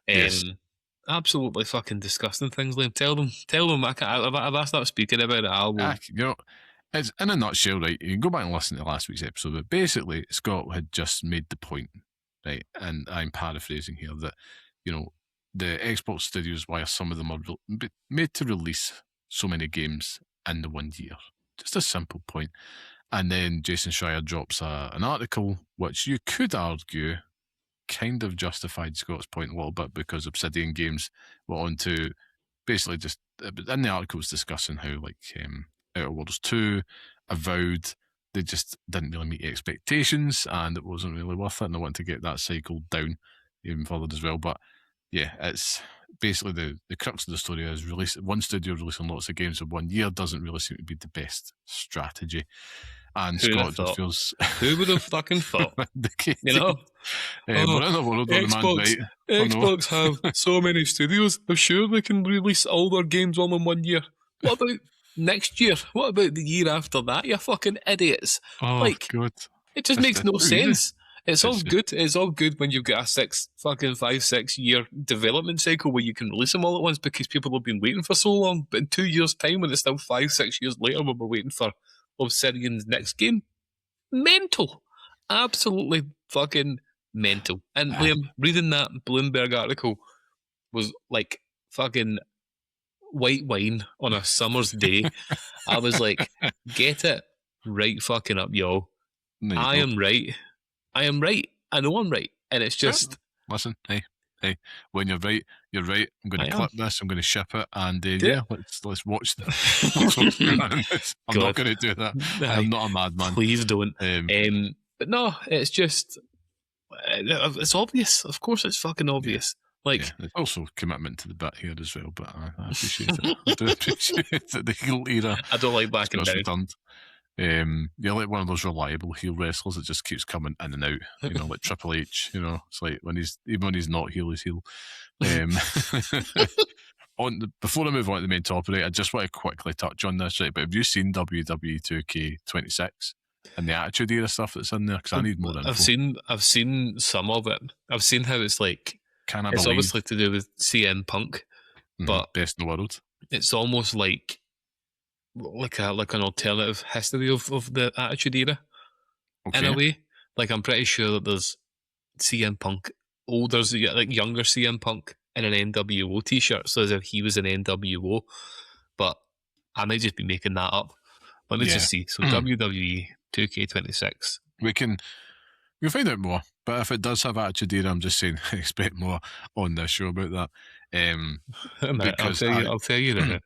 Yes. Absolutely fucking disgusting things, Liam. Tell them. If I start speaking about it, I will. You know, it's in a nutshell, right? You can go back and listen to last week's episode, but basically, Scott had just made the point, right? And I'm paraphrasing here that, the Xbox studios, why some of them are made to release so many games in the 1 year. Just a simple point. And then Jason Schreier drops an article, which you could argue kind of justified Scott's point a little bit, because Obsidian Games went on to basically just, in the article, was discussing how, like, Outer Worlds 2 avowed they just didn't really meet expectations and it wasn't really worth it, and they want to get that cycle down even further as well. But yeah, it's basically the crux of the story is one studio releasing lots of games in 1 year doesn't really seem to be the best strategy. And Who'd Scott have just thought? feels Who would have fucking thought? vindicated. You know, We're in a world where the man's right. Xbox have so many studios. They're sure they can release all their games all in 1 year. What about next year? What about the year after that? You fucking idiots! Oh, God. It just makes no sense. It's all It's good. It's all good when you've got a 5, 6 year development cycle where you can release them all at once because people have been waiting for so long. But in 2 years' time, when it's still 5, 6 years later, when we're waiting for Obsidian's next game, mental, absolutely fucking mental. And Liam, reading that Bloomberg article was like fucking white wine on a summer's day. I was like, get it right fucking up, y'all. I am right. I am right. I know I'm right. And it's just... Listen, hey, when you're right, you're right. I'm going to clip this, I'm going to ship it, and let's watch them. I'm not going to do that. I'm not a madman. Please don't. But no, it's just... It's obvious. Of course it's fucking obvious. There's also commitment to the bit here as well, but I appreciate it. I do appreciate that the heel era. I don't like backing down. Returned. You're like one of those reliable heel wrestlers that just keeps coming in and out, like Triple H. It's like even when he's not heel, he's heel. Before I move on to the main topic, I just want to quickly touch on this, right? But have you seen WWE 2K26 and the Attitude Era stuff that's in there? Because I need more info. I've seen some of it. I've seen how it's like. It's obviously to do with CM Punk, but best in the world. It's almost like an alternative history of the Attitude Era, in a way. Like, I'm pretty sure that there's CM Punk, younger CM Punk in an NWO t-shirt, so as if he was an NWO. But I might just be making that up. Let me just see. So WWE 2K26. We'll find out more. But if it does have Attitude Era, I'm just saying expect more on this show about that. I'll tell you that.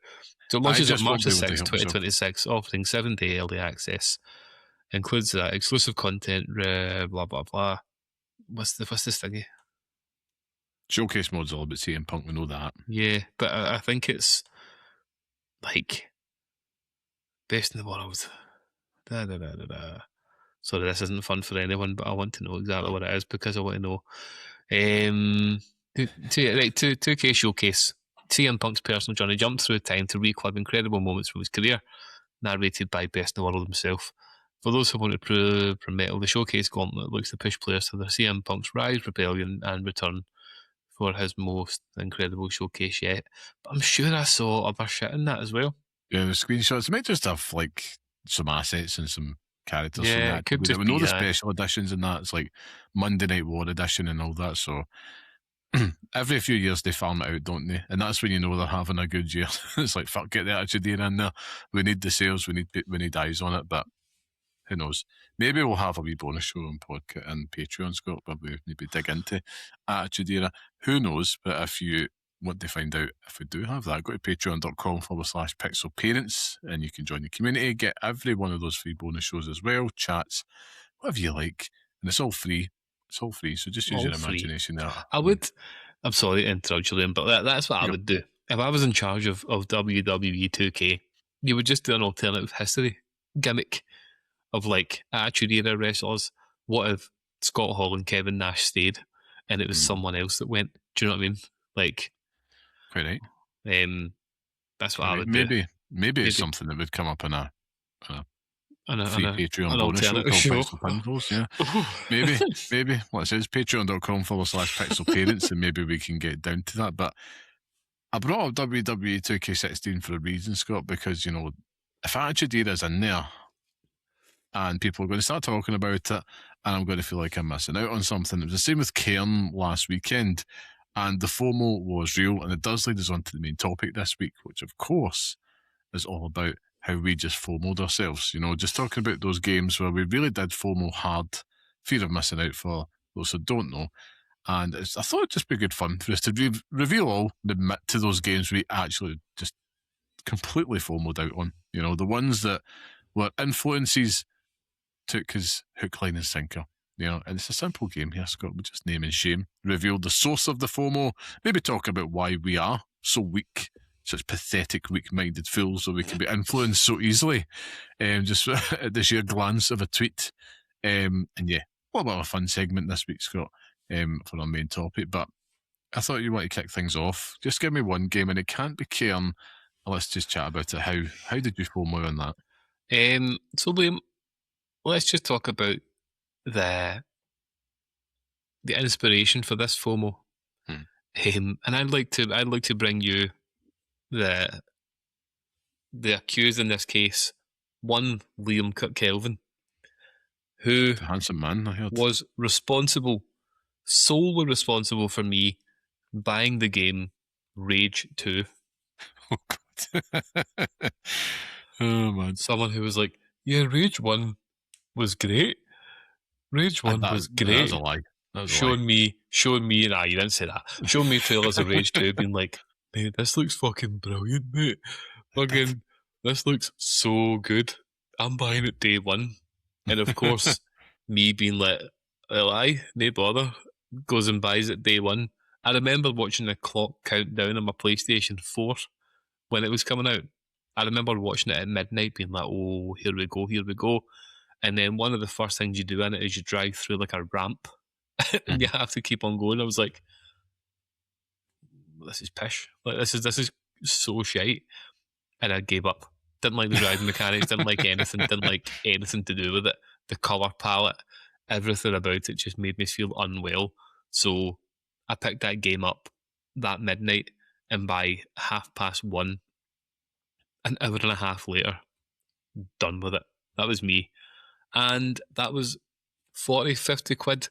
So it launches on March 6, 2026, offering 7-day early access. Includes exclusive content, blah, blah, blah. What's this thingy? Showcase mode's all about CM Punk, we know that. Yeah, but I think it's like best in the world. Sorry, this isn't fun for anyone, but I want to know exactly what it is because I want to know. 2K Showcase. CM Punk's personal journey jumped through time to relive incredible moments from his career, narrated by Best in the World himself. For those who want to prove metal, the Showcase Gauntlet looks to push players to their CM Punk's rise, rebellion, and return for his most incredible showcase yet. But I'm sure I saw other shit in that as well. Yeah, the screenshots. It might just have like some assets and some characters from that. It could just we know the special editions and that. It's like Monday Night War edition and all that. So every few years they farm it out, don't they? And that's when you know they're having a good year. It's like, fuck, get the Attitude Era in there. We need the sales. We need eyes on it. But who knows? Maybe we'll have a wee bonus show on podcast and Patreon, Scott, where we maybe dig into Attitude Era. Who knows? But if you want to find out if we do have that, go to patreon.com/pixelparents and you can join the community, get every one of those free bonus shows as well, chats, whatever you like, and it's all free. It's all free, so just use your imagination there. I'm sorry to interrupt you, Liam, but that's what I would do. If I was in charge of WWE 2K, you would just do an alternative history gimmick of like Attitude Era wrestlers. What if Scott Hall and Kevin Nash stayed and it was someone else that went? Do you know what I mean? Like, quite right. That's what I would do. Maybe it's something that would come up in a free Patreon an bonus show alternative called show. Pixel Pinballs. Yeah, maybe. Well, it says patreon.com/Pixel Parents, and maybe we can get down to that. But I brought up WWE 2K16 for a reason, Scott, because, if Attitude Era is in there and people are going to start talking about it, and I'm going to feel like I'm missing out on something. It was the same with Cairn last weekend, and the FOMO was real, and it does lead us on to the main topic this week, which, of course, is all about how we just FOMO'd ourselves. Just talking about those games where we really did FOMO hard, fear of missing out for those who don't know. And I thought it'd just be good fun for us to reveal all, admit to those games we actually just completely FOMO'd out on. The ones that were influences took his hook, line, and sinker. And it's a simple game here, Scott. We just name and shame, reveal the source of the FOMO, maybe talk about why we are so weak, such pathetic, weak-minded fools, so we can be influenced so easily, just at the sheer glance of a tweet. And yeah, a little bit of a fun segment this week, Scott, for our main topic. But I thought you want to kick things off. Just give me one game, and it can't be Cairn. Let's just chat about it. How did you FOMO on that? So Liam, let's just talk about the inspiration for this FOMO. And I'd like to bring you the accused in this case, one Liam Kelvin, who The handsome man, I heard, was solely responsible for me buying the game Rage 2. Oh God. Oh man. Someone who was like, yeah, Rage 1 was great. Rage 1 was great. That was a lie. Showing me, nah, you didn't say that. Showing me trailers of Rage 2, being like, mate, this looks fucking brilliant, mate. Fucking, this looks so good. I'm buying it day one. And of course, me being like, well, aye, no bother. Goes and buys it day one. I remember watching the clock count down on my PlayStation 4 when it was coming out. I remember watching it at midnight, being like, oh, here we go. And then one of the first things you do in it is you drive through like a ramp and you have to keep on going. I was like, this is pish. Like this is so shite. And I gave up. Didn't like the driving mechanics, didn't like anything to do with it. The colour palette, everything about it just made me feel unwell. So I picked that game up that midnight, and by 1:30, an hour and a half later, done with it. That was me. And that was 40, 50 quid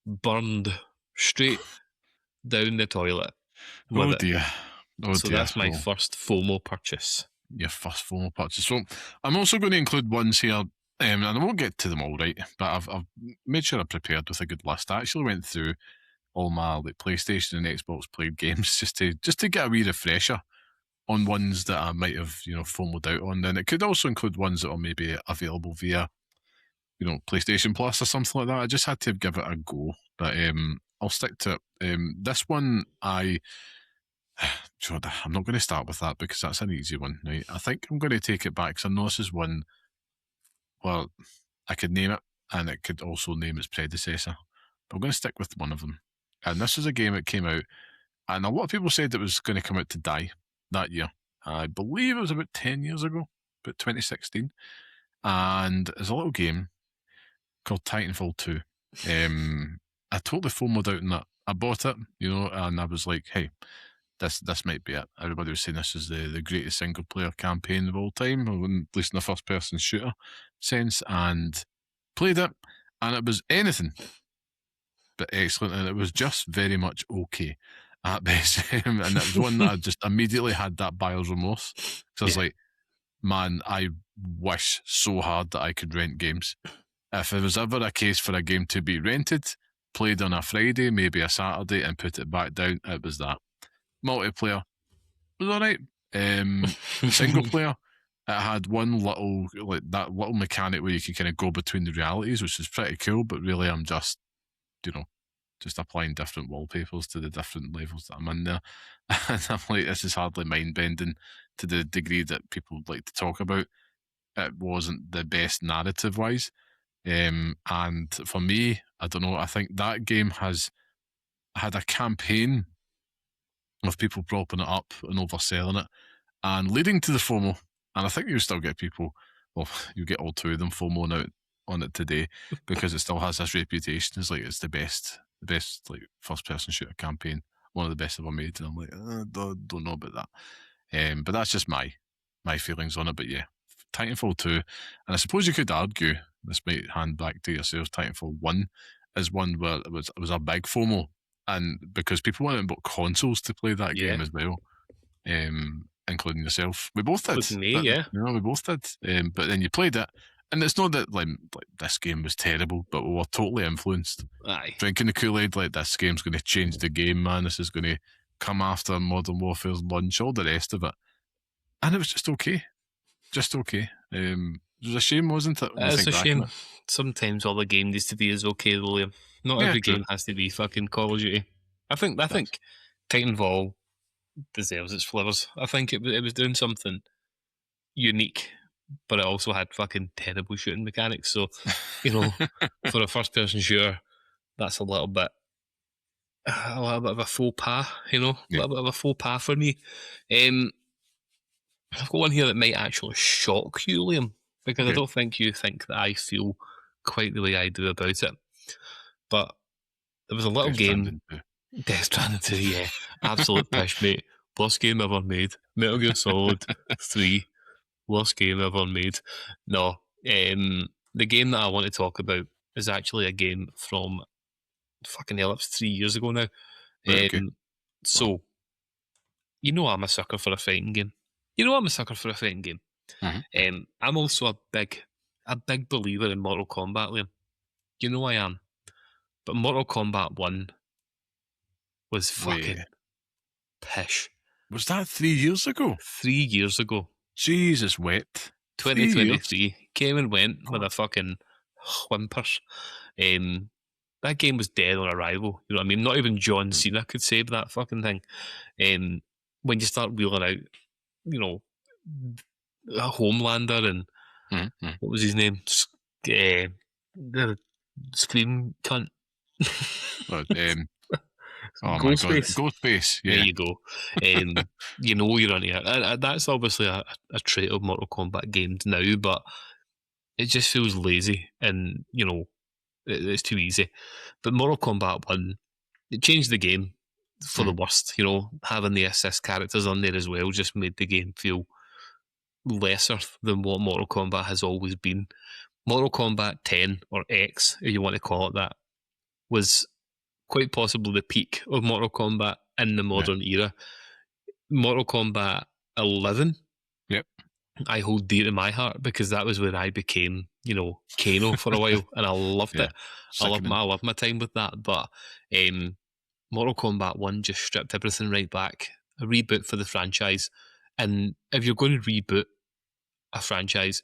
burned straight down the toilet. Oh dear. So that's my first FOMO purchase. Your first FOMO purchase. So I'm also going to include ones here, and I won't get to them all, right? But I've made sure I prepared with a good list. I actually went through all my PlayStation and Xbox played games just to get a wee refresher on ones that I might have FOMO'd out on. Then it could also include ones that are maybe available via PlayStation Plus or something like that. I just had to give it a go, but I'll stick to it. This one I'm not going to start with that because that's an easy one, right? I think I'm going to take it back because I know this is one. Well, I could name it, and it could also name its predecessor. But I'm going to stick with one of them. And this is a game that came out, and a lot of people said it was going to come out to die that year. I believe it was about 10 years ago, about 2016. And it's a little game called Titanfall 2. I totally FOMO'd out in that. I bought it, and I was like, hey, this might be it. Everybody was saying this is the greatest single player campaign of all time, or at least in the first person shooter sense, and played it, and it was anything but excellent, and it was just very much okay at best. And it was one that I just immediately had that buyer's remorse. So I was like, man, I wish so hard that I could rent games. If there was ever a case for a game to be rented, played on a Friday, maybe a Saturday, and put it back down, it was that. Multiplayer was alright. Single player, it had one little mechanic where you could kind of go between the realities, which is pretty cool, but really I'm just applying different wallpapers to the different levels that I'm in there. And I'm like, this is hardly mind-bending to the degree that people like to talk about. It wasn't the best narrative-wise. And for me, I don't know, I think that game has had a campaign of people propping it up and overselling it and leading to the FOMO. And I think you'll still get people well, you get all two of them FOMO out on it today because it still has this reputation as like it's the best like first person shooter campaign, one of the best ever made. And I'm like, don't know about that. But that's just my feelings on it. But yeah, Titanfall 2, and I suppose you could argue, this might hand back to yourselves, Titanfall 1 is one where it was a big FOMO, and because people went and bought consoles to play that Yeah. game as well, including yourself. We both did. Including me, yeah. We both did. But then you played it, and it's not that like this game was terrible, but we were totally influenced. Aye. Drinking the Kool-Aid, like this game's going to change the game, man. This is going to come after Modern Warfare's launch, all the rest of it. And it was just okay. Just okay. It was a shame, wasn't it? It's a shame. Sometimes all the game needs to be is okay, William. Not every game has to be fucking Call of Duty. I think Titanfall deserves its flowers. I think it was doing something unique, but it also had fucking terrible shooting mechanics. So, for a first person shooter, that's a little bit of a faux pas, a little bit of a faux pas for me. I've got one here that might actually shock you, Liam, because I don't think you think that I feel quite the way I do about it. But there was a little game, Death Stranding 2, yeah, absolute pish, mate. Worst game ever made. Metal Gear Solid 3, worst game ever made. No, the game that I want to talk about is actually a game from fucking hell, it's 3 years ago now. So, I'm a sucker for a fighting game. Mm-hmm. I'm also a big believer in Mortal Kombat, Liam. I am. But Mortal Kombat 1 was fucking pish. Was that 3 years ago? 3 years ago. Jesus, wet. 2023 came and went with a fucking whimpers. That game was dead on arrival. You know what I mean? Not even John Cena could save that fucking thing. When you start wheeling out, a Homelander and what was his name? The Scream cunt. Ghostface. Ghostface, yeah. There you go. You're on here. That's obviously a trait of Mortal Kombat games now, but it just feels lazy and, it's too easy. But Mortal Kombat 1, it changed the game for the worst. Having the assist characters on there as well just made the game feel lesser than what Mortal Kombat has always been. Mortal Kombat 10, or X, if you want to call it that, was quite possibly the peak of Mortal Kombat in the modern era. Mortal Kombat 11, I hold dear to my heart because that was where I became, Kano for a while, and I loved it. I love my time with that. But Mortal Kombat 1 just stripped everything right back. A reboot for the franchise. And if you're going to reboot a franchise,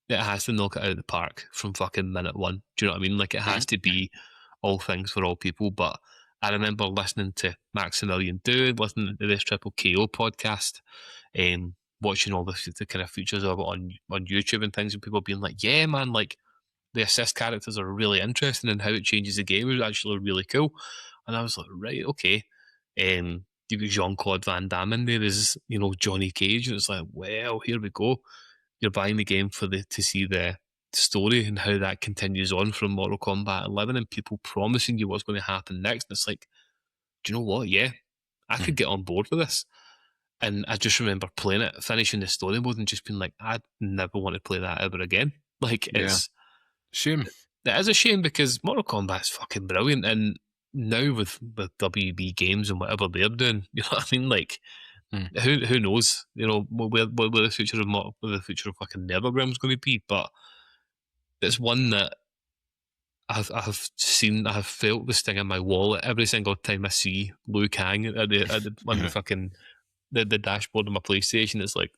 it has to knock it out of the park from fucking minute one. Do you know what I mean? Like, it has to be all things for all people. But I remember listening to Maximilian Dude, listening to this Triple KO podcast, watching all the kind of features of it on YouTube and things, and people being like, yeah, man, like, the assist characters are really interesting and how it changes the game is actually really cool. And I was like, right, okay. You've got Jean-Claude Van Damme in there as, Johnny Cage, and it's like, well, here we go. You're buying the game to see the story and how that continues on from Mortal Kombat 11, and people promising you what's going to happen next. And it's like, do you know what? Yeah, I could get on board with this. And I just remember playing it, finishing the story mode, and just being like, I'd never want to play that ever again. Like, it's shame. It is a shame because Mortal Kombat's fucking brilliant, and now with WB games and whatever they're doing, you know what I mean? Like, who knows? Where the future of fucking NetherRealm's going to be? But it's one that I have felt the sting in my wallet every single time I see Liu Kang on the fucking the dashboard of my PlayStation. It's like,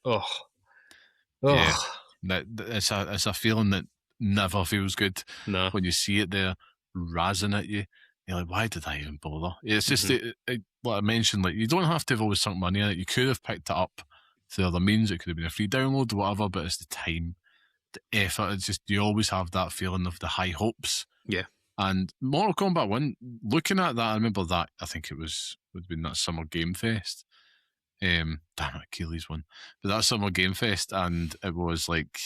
yeah, it's a feeling that never feels good. No. When you see it there razzing at you, you're like, why did I even bother? It's just like I mentioned, like, you don't have to have always sunk money in it. You could have picked it up through other means. It could have been a free download or whatever, but it's the time, the effort. It's just, you always have that feeling of the high hopes. Yeah. And Mortal Kombat 1, looking at that, I remember that, I think would have been that Summer Game Fest. Damn it, Achilles one. But that Summer Game Fest, and it was like,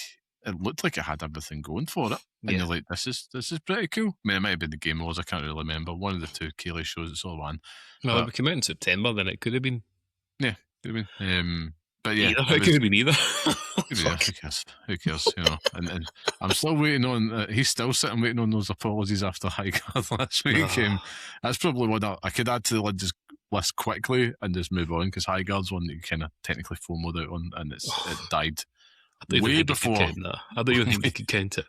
it looked like it had everything going for it. And Yeah. you're like, this is pretty cool. I mean, it might have been the Game Awards, I can't really remember. One of the two Kaylee shows, it's all one. Well, But it came out in September, then it could have been yeah, could have been. But yeah, either. it It could was. have been either. Yeah, Fuck. who cares? Who cares? And I'm still waiting on. He's still sitting waiting on those apologies after Highgarth last week. That's probably one I could add to the list quickly and just move on, because Highgarth's one that you kind of technically FOMO'd out on, and it died I don't even way think before. you could count that. I don't even think you could count it.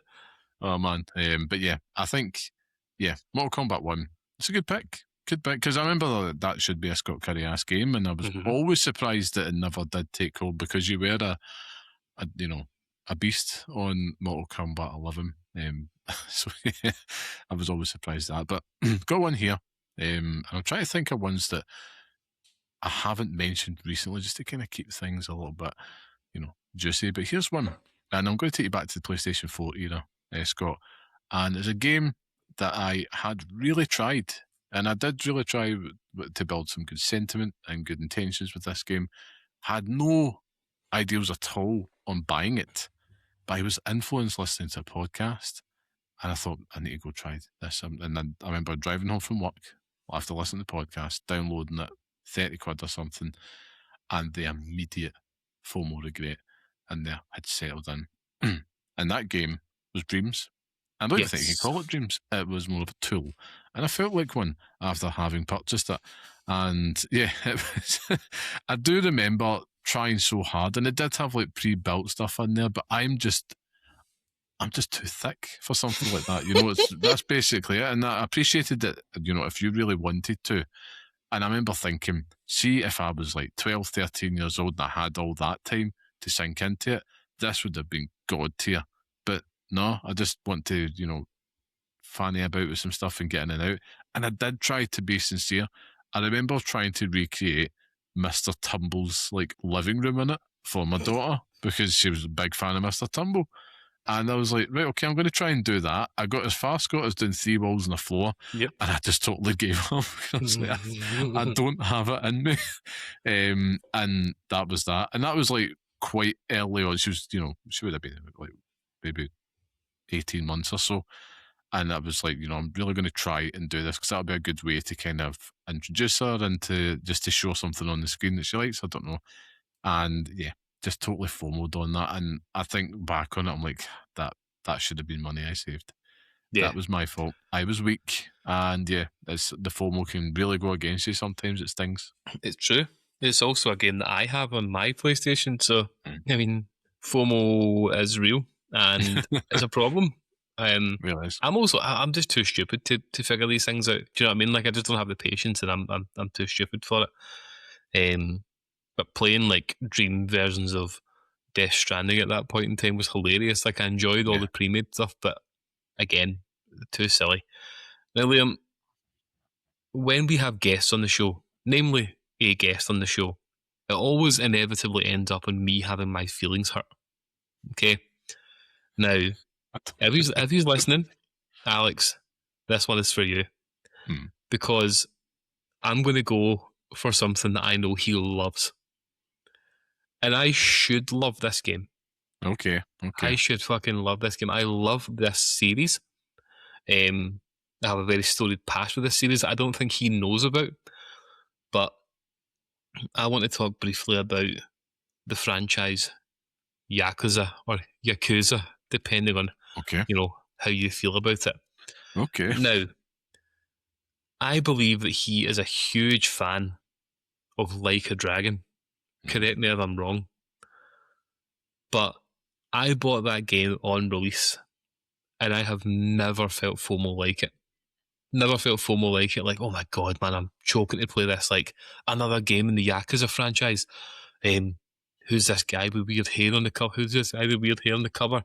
Oh man, but yeah, I think Mortal Kombat 1. It's a good pick. Good pick, because I remember that should be a Scott Curry-ass game, and I was always surprised that it never did take hold, because you were a beast on Mortal Kombat 11. So yeah, I was always surprised at that. But got one here, and I'm trying to think of ones that I haven't mentioned recently, just to kind of keep things a little bit, juicy. But here's one, and I'm going to take you back to the PlayStation 4 era, Scott. And it's a game that I had really tried, and I did really try to build some good sentiment and good intentions with this game. Had no ideals at all on buying it, but I was influenced listening to a podcast, and I thought, I need to go try this. And then I remember driving home from work after listening to the podcast, downloading it, 30 quid or something, and the immediate FOMO regret in there had settled in. And that game was Dreams. I don't even think you can call it Dreams. It was more of a tool. And I felt like one after having purchased it. And yeah, it was I do remember trying so hard, and it did have like pre-built stuff in there, but I'm just too thick for something like that. That's basically it. And I appreciated it, if you really wanted to. And I remember thinking, see, if I was like 12, 13 years old and I had all that time to sink into it, this would have been God tier. But no, I just want to, fanny about with some stuff and getting it out. And I did try to be sincere. I remember trying to recreate Mr. Tumble's living room in it for my daughter, because she was a big fan of Mr. Tumble. And I was like, right, okay, I'm going to try and do that. I got as far, Scott, as doing 3 walls on the floor. Yep. And I just totally gave up. I was like, I don't have it in me. And that was that. And that was quite early on. She was, she would have been maybe 18 months or so. And I was like, I'm really going to try and do this, because that'll be a good way to kind of introduce her and just to show something on the screen that she likes. I don't know. And yeah, just totally FOMO'd on that. And I think back on it, I'm like, that should have been money I saved. Yeah. That was my fault. I was weak. And yeah, the FOMO can really go against you sometimes. It stings. It's true. It's also a game that I have on my PlayStation. So, I mean, FOMO is real and it's a problem. Realize. I'm just too stupid to figure these things out. Do you know what I mean? I just don't have the patience, and I'm too stupid for it. But playing dream versions of Death Stranding at that point in time was hilarious. I enjoyed all the pre-made stuff, but again, too silly. Now, Liam, when we have guests on the show, namely a guest on the show, it always inevitably ends up on me having my feelings hurt. Okay? Now, if he's listening, Alex, this one is for you. Because I'm going to go for something that I know he loves. And I should love this game. Okay. I should fucking love this game. I love this series. I have a very storied past with this series that I don't think he knows about. But I want to talk briefly about the franchise Yakuza, or Yakuza, depending on how you feel about it. Okay. Now, I believe that he is a huge fan of Like a Dragon. Correct me if I'm wrong. But I bought that game on release, and I have never felt FOMO like it. Never felt FOMO like it. Like, oh my god, man, I'm choking to play this. Like, another game in the Yakuza franchise. Who's this guy with weird hair on the cover? Who's this guy with weird hair on the cover?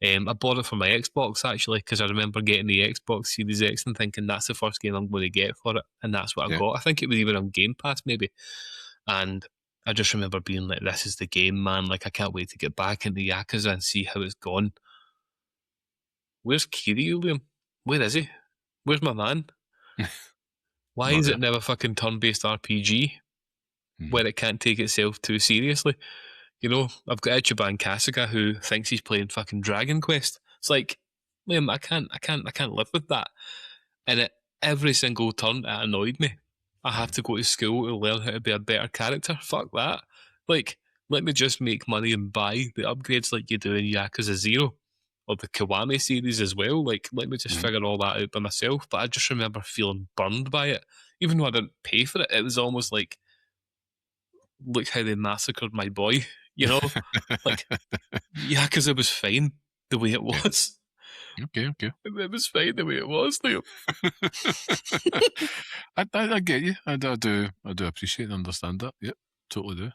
I bought it for my Xbox, actually, because I remember getting the Xbox Series X and thinking that's the first game I'm going to get for it. And that's what I got. I think it was even on Game Pass, maybe. And I just remember being like, this is the game, man. Like, I can't wait to get back into Yakuza and see how it's gone. Where's Kiryu, Liam? Where is he? Where's my man? Why is it never fucking turn-based RPG where it can't take itself too seriously? You know, I've got Ichiban Kasuga who thinks he's playing fucking Dragon Quest. It's like, Liam, I can't live with that. And at every single turn, it annoyed me. I have to go to school to learn how to be a better character. Fuck that. Like, let me just make money and buy the upgrades like you do in Yakuza 0 or the Kiwami series as well. Like, let me just Mhm. figure all that out by myself. But I just remember feeling burned by it. Even though I didn't pay for it, it was almost like, look how they massacred my boy. You know? Like, Yakuza was fine the way it Yeah. was. Okay. It was fine the way it was, Liam. I get you. I do appreciate and understand that. Yep, totally do.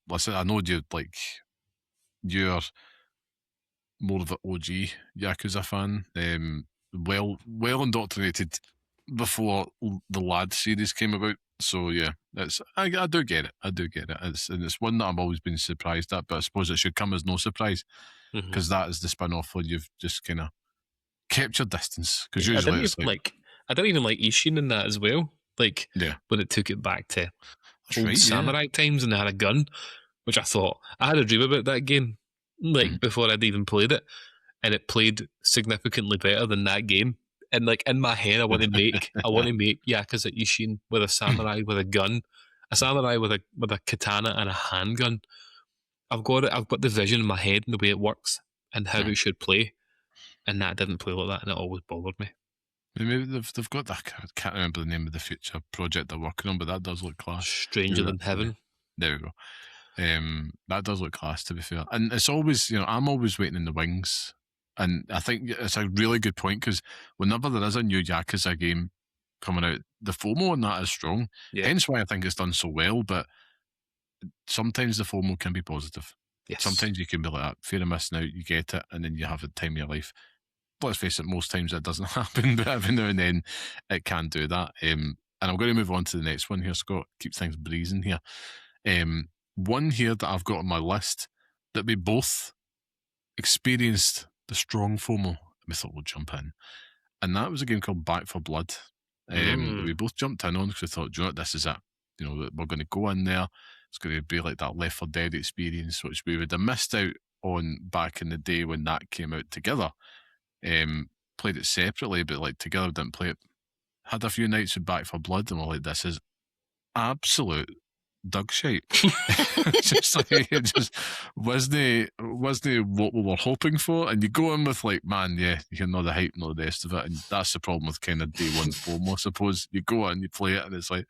Listen, I know you're more of an OG Yakuza fan. Well indoctrinated before the Lad series came about. So yeah, I do get it. I do get it. It's one that I've always been surprised at, but I suppose it should come as no surprise Mm-hmm. because that is the spin off where you've just kind of kept your distance. Because Yeah, usually it's like, I didn't even like Ishin in that as well. Like yeah, when it took it back to that's old right. Yeah. samurai times and they had a gun, which I thought I had a dream about that game, Mhm. like before I'd even played it, and it played significantly better than that game. And like in my head, I want to make Yakuza Ishin with a samurai with a gun, a samurai with a katana and a handgun. I've got it. I've got the vision in my head and the way it works and how Mhm. it should play, and that didn't play like that, and it always bothered me. Maybe they've got that. I can't remember the name of the future project they're working on, but that does look class. Stranger Through than it. Yeah. heaven. There we go. That does look class, to be fair. And it's always, I'm always waiting in the wings. And I think it's a really good point because whenever there is a new Yakuza game coming out, the FOMO on that is strong. Yeah. Hence why I think it's done so well. But sometimes the FOMO can be positive. Yes. Sometimes you can be like that, fear of missing out, you get it, and then you have the time of your life. Let's face it, most times it doesn't happen, but every now and then it can do that. And I'm going to move on to the next one here, Scott. Keep things breezing here. One here that I've got on my list that we both experienced the strong FOMO, and we thought we'll jump in. And that was a game called Back for Blood. That we both jumped in on because we thought, do you know what, this is it. We're going to go in there. It's going to be like that Left 4 Dead experience, which we would have missed out on back in the day when that came out together. Played it separately, but like together didn't play it. Had a few nights with Back for Blood, and we're like, this is absolute dog shite. Just like it just wasn't what we were hoping for. And you go in with like, man, yeah, you know the hype and all the rest of it. And that's the problem with kind of day one FOMO, I suppose. You go in, you play it, and it's like,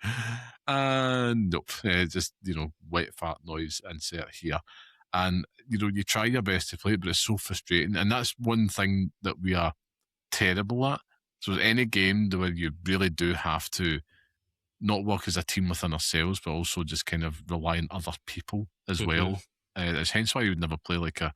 nope. Just, white fart noise, insert here. And, you try your best to play it, but it's so frustrating. And that's one thing that we are terrible at. So any game where you really do have to not work as a team within ourselves, but also just kind of rely on other people as well. It's hence why you would never play like a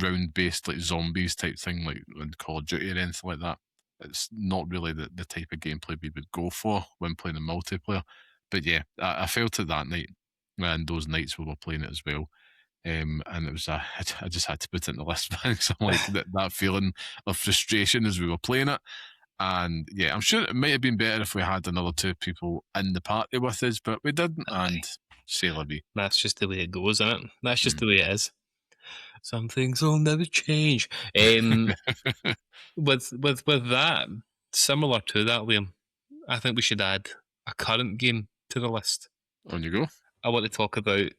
round-based like zombies type thing like in Call of Duty or anything like that. It's not really the type of gameplay we would go for when playing in multiplayer. But yeah, I felt it that night and those nights we were playing it as well. And it was I just had to put it in the list because I'm like that feeling of frustration as we were playing it. And yeah, I'm sure it might have been better if we had another two people in the party with us, but we didn't. And say la vie. That's just the way it goes, isn't it? That's just the way it is. Some things will never change. With that, similar to that, Liam, I think we should add a current game to the list. On you go. I want to talk about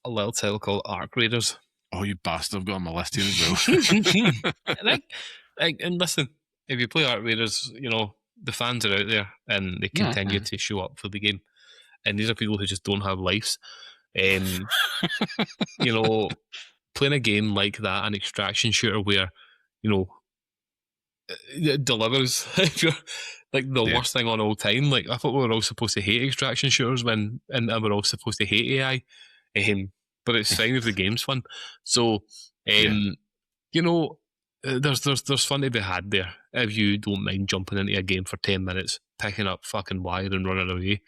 a little title called Arc Raiders. Oh, you bastard! I've got on my list here as well. And listen, if you play Arc Raiders, the fans are out there and they continue to show up for the game. And these are people who just don't have lives. Playing a game like that, an extraction shooter where, it delivers. If you're like the worst thing on all time. Like I thought we were all supposed to hate extraction shooters and we're all supposed to hate AI. But it's fine if the game's fun. So, there's fun to be had there if you don't mind jumping into a game for 10 minutes, picking up fucking wire and running away.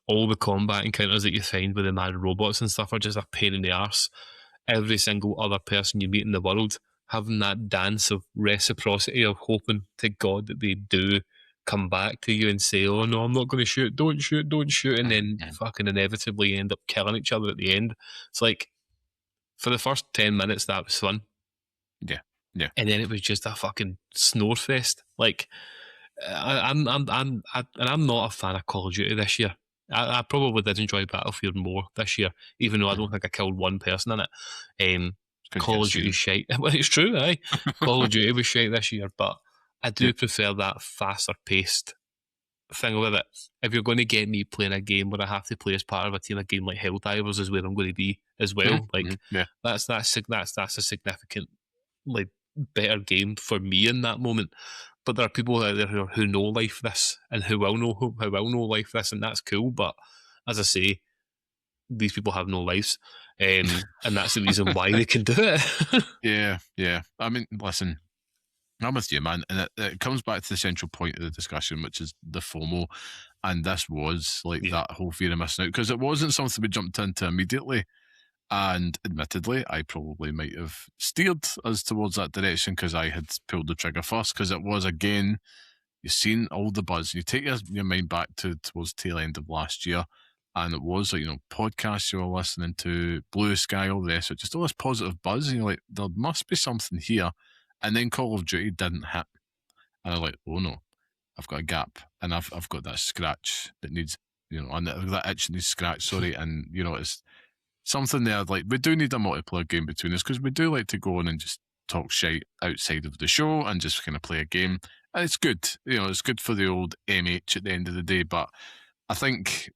All the combat encounters that you find with the mad robots and stuff are just a pain in the arse. Every single other person you meet in the world having that dance of reciprocity of hoping to God that they do come back to you and say, "Oh no, I'm not going to shoot. Don't shoot. Don't shoot," and then Mhm. fucking inevitably end up killing each other at the end. It's like for the first 10 minutes that was fun, Yeah, yeah. and then it was just a fucking snore fest. Like and I'm not a fan of Call of Duty this year. I probably did enjoy Battlefield more this year, even though I don't Mhm. think I killed one person in it. Because you Call get of Duty seen. shite. Well, it's true, aye. Call of Duty was shite this year, but I Yeah. do prefer that faster paced thing with it. If you're going to get me playing a game where I have to play as part of a team, a game like Helldivers is where I'm going to be as Mhm, well. Like mhm, yeah. that's a significant like better game for me in that moment. But there are people out there who know life this and who will know life this, and that's cool. But as I say, these people have no lives, and that's the reason why they can do it. Yeah, yeah. I mean, listen, I'm with you, man. And it comes back to the central point of the discussion, which is the FOMO. And this was like Yeah, that whole fear of missing out because it wasn't something we jumped into immediately. And admittedly, I probably might have steered us towards that direction because I had pulled the trigger first. Because it was, again, you've seen all the buzz. You take your mind back towards tail end of last year, and it was like, podcasts you were listening to, Blue Sky, all the rest of it, just all this positive buzz. And you're like, there must be something here. And then Call of Duty didn't hit. And I'm like, oh no, I've got a gap. And I've got that scratch that needs, and that itch needs scratch, sorry. And, it's something there. Like, we do need a multiplayer game between us because we do like to go on and just talk shite outside of the show and just kind of play a game. And it's good. It's good for the old MH at the end of the day. But I think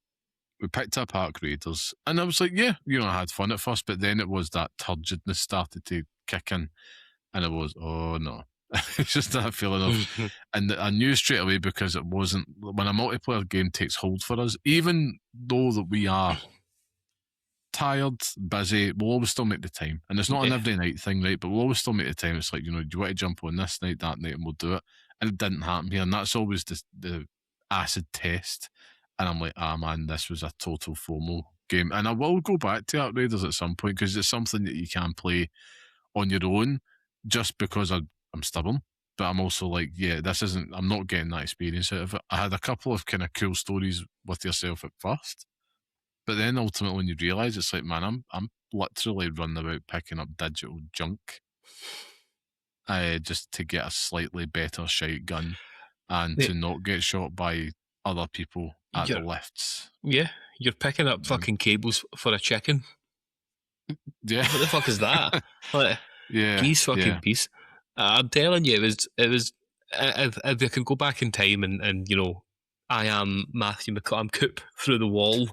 we picked up Arc Raiders and I was like, yeah, I had fun at first, but then it was that turgidness started to kick in and it was, oh no. It's just that feeling of, and I knew straight away because it wasn't, when a multiplayer game takes hold for us, even though that we are tired, busy, we'll always still make the time. And it's not an yeah, every night thing, right? But we'll always still make the time. It's like, do you want to jump on this night, that night, and we'll do it. And it didn't happen here. And that's always the acid test. And I'm like, man, this was a total FOMO game. And I will go back to Outriders at some point because it's something that you can play on your own just because I'm stubborn. But I'm also like, yeah, I'm not getting that experience out of it. I had a couple of kind of cool stories with yourself at first. But then ultimately, when you realise, it's like, man, I'm literally running about picking up digital junk, just to get a slightly better shotgun and yeah. to not get shot by other people at the You're lifts. yeah, you're picking up Um, fucking cables for a chicken. yeah, What the fuck is that? Like, yeah, geese yeah. fucking peace. I'm telling you, it was. If I can go back in time and I am Matthew McClamcoop through the wall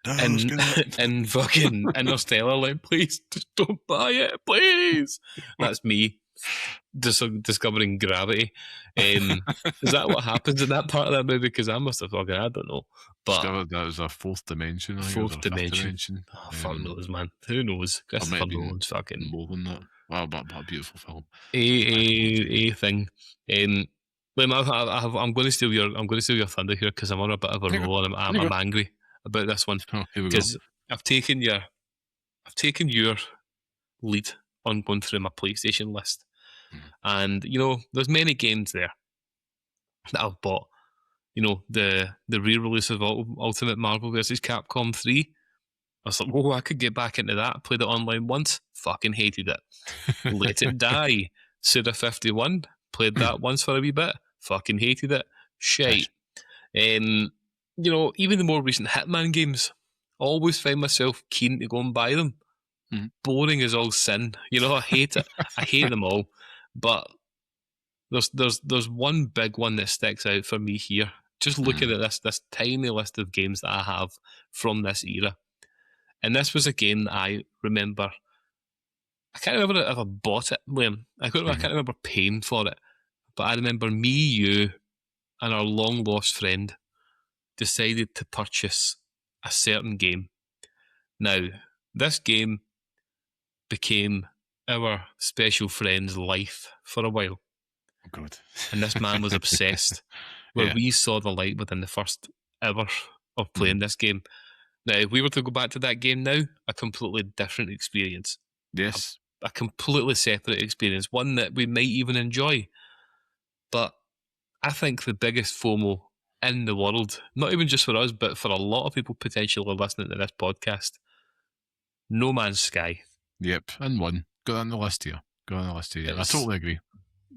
No, and Scott. and fucking Interstellar, like, please just don't buy it, please. That's me discovering gravity. Is that what happens in that part of that movie? Because I must have fucking, I don't know, but Discovered that was a fourth dimension. I think it was fourth a fifth dimension. dimension. Oh, fuck knows, man. Who knows? Or might Christopher have been Nolan's fucking more than that. Wow, but a beautiful film. a thing. Liam, I'm going to steal your thunder here because I'm on a bit of a There you go. roll and There you I'm angry about this one go. Oh, here we go. because I've taken your lead on going through my PlayStation list, Mhm. and there's many games there that I've bought. The re-release of Ultimate Marvel vs. Capcom 3. I was like, whoa, I could get back into that. Played it online once, fucking hated it. Let It Die, Suda 51, played that once for a wee bit, fucking hated it. Trash. Shite. Um, even the more recent Hitman games, always find myself keen to go and buy them. Mhm. Boring as all sin. I hate it. I hate them all. But there's one big one that sticks out for me here. Just looking Mhm. at this tiny list of games that I have from this era. And this was a game that I remember. I can't remember if I bought it, Liam. I can't Mhm. remember paying for it. But I remember me, you, and our long lost friend decided to purchase a certain game. Now, this game became our special friend's life for a while. Oh, God. And this man was obsessed, where Yeah. we saw the light within the first hour of Mhm. playing this game. Now, if we were to go back to that game now, a completely different experience. Yes. A completely separate experience, one that we might even enjoy. But I think the biggest FOMO in the world, not even just for us, but for a lot of people potentially listening to this podcast, No Man's Sky. Yep, and one. Got that on the list here. Got on the list here. I It's totally agree.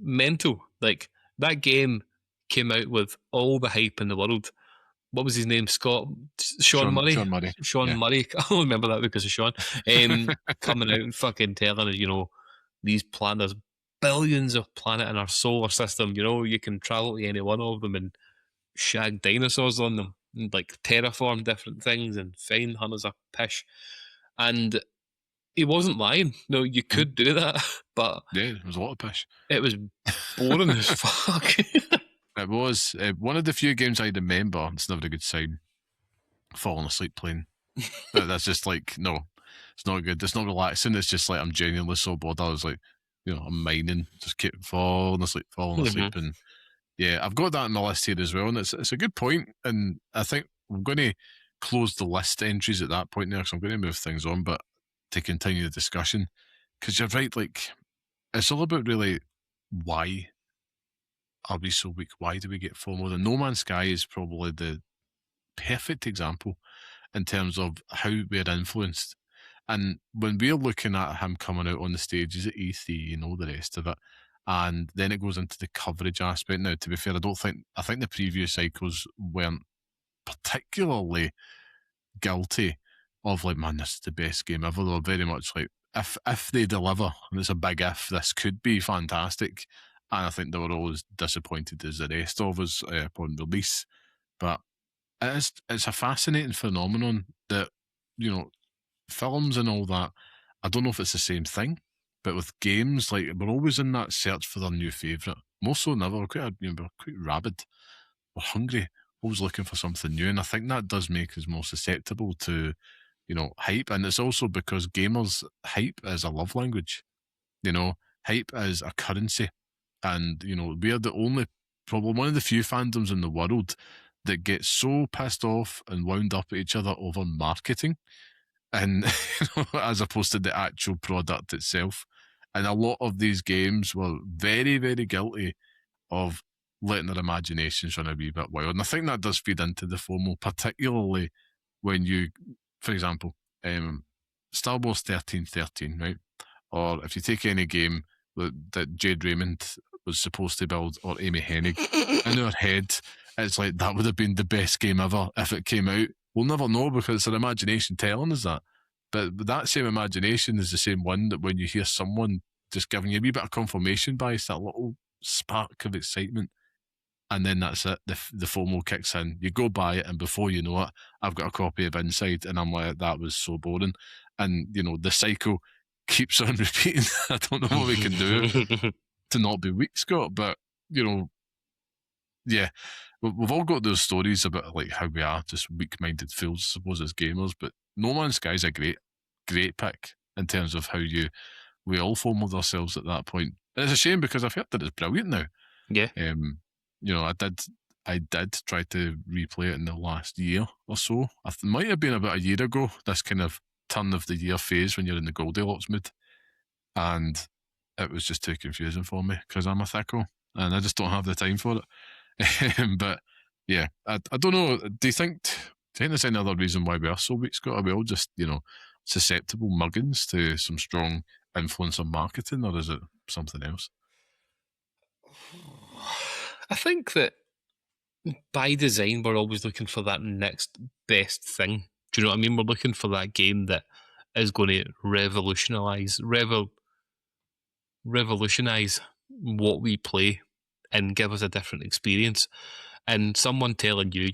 mental. Like, that game came out with all the hype in the world. What was his name? Sean Murray. Sean Murray. Sean Yeah. Murray. I only remember that because of Sean. Coming out and fucking telling us, these planets, billions of planets in our solar system. You can travel to any one of them and shag dinosaurs on them, and like terraform different things and find hunters a pish. And he wasn't lying. No, you could do that, but Yeah, it was a lot of pish. it was boring as fuck. It was one of the few games I remember. It's never a good sign. Falling asleep playing. That's just like, no, it's not good. It's not relaxing. It's just like I'm genuinely so bored. I was like, I'm mining, just keep falling asleep, and yeah, I've got that on my list here as well, and it's a good point. And I think I'm going to close the list entries at that point there, so I'm going to move things on, but to continue the discussion, because you're right, like it's all about really why are we so weak? Why do we get FOMO? The No Man's Sky is probably the perfect example in terms of how we're influenced. And when we're looking at him coming out on the stages at E3 and all the rest of it, and then it goes into the coverage aspect. Now, to be fair, I think the previous cycles weren't particularly guilty of like, man, this is the best game ever. They're very much like, if they deliver, and it's a big if, this could be fantastic. And I think they were always disappointed as the rest of us upon release. But it's a fascinating phenomenon that, films and all that, I don't know if it's the same thing, but with games, like, we're always in that search for their new favourite. More so than ever, we're quite rabid. We're hungry, always looking for something new. And I think that does make us more susceptible to, hype. And it's also because gamers, hype is a love language. Hype is a currency. And, we're the only, probably one of the few fandoms in the world that get so pissed off and wound up at each other over marketing, and as opposed to the actual product itself. And a lot of these games were very, very guilty of letting their imaginations run a wee bit wild. And I think that does feed into the FOMO, particularly when you, for example, Star Wars 1313, right? Or if you take any game that Jade Raymond was supposed to build, or Amy Hennig, in her head, it's like that would have been the best game ever if it came out. We'll never know because it's our imagination telling us that. But that same imagination is the same one that when you hear someone just giving you a wee bit of confirmation bias, that little spark of excitement, and then that's it. The FOMO kicks in. You go buy it, and before you know it, I've got a copy of Inside, and I'm like, that was so boring. And, the cycle keeps on repeating. I don't know what we can do to not be weak, Scott, but, yeah, we've all got those stories about like how we are just weak-minded fools, I suppose, as gamers. But No Man's Sky is a great pick in terms of how we all FOMOed ourselves at that point. And it's a shame because I've heard that it's brilliant now. Yeah. I did try to replay it in the last year or so. It might have been about a year ago, this kind of turn of the year phase when you're in the Goldilocks mood. And it was just too confusing for me because I'm a thicko and I just don't have the time for it. But yeah, I don't know. Do you think there's any other reason why we are so weak, Scott? Are we all just, susceptible muggins to some strong influencer marketing, or is it something else? I think that by design, we're always looking for that next best thing. Do you know what I mean? We're looking for that game that is going to revolutionize what we play and give us a different experience. And someone telling you,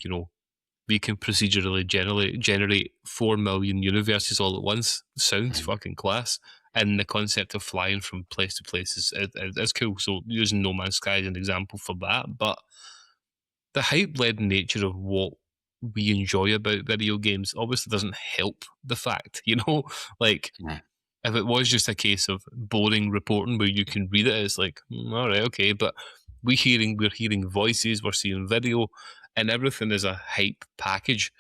we can procedurally generate 4 million universes all at once sounds fucking class. And the concept of flying from place to place is cool. So using No Man's Sky as an example for that. But the hype-led nature of what we enjoy about video games obviously doesn't help the fact, like... Yeah. If it was just a case of boring reporting where you can read it, it's like, all right, okay, but we're hearing voices, we're seeing video, and everything is a hype package.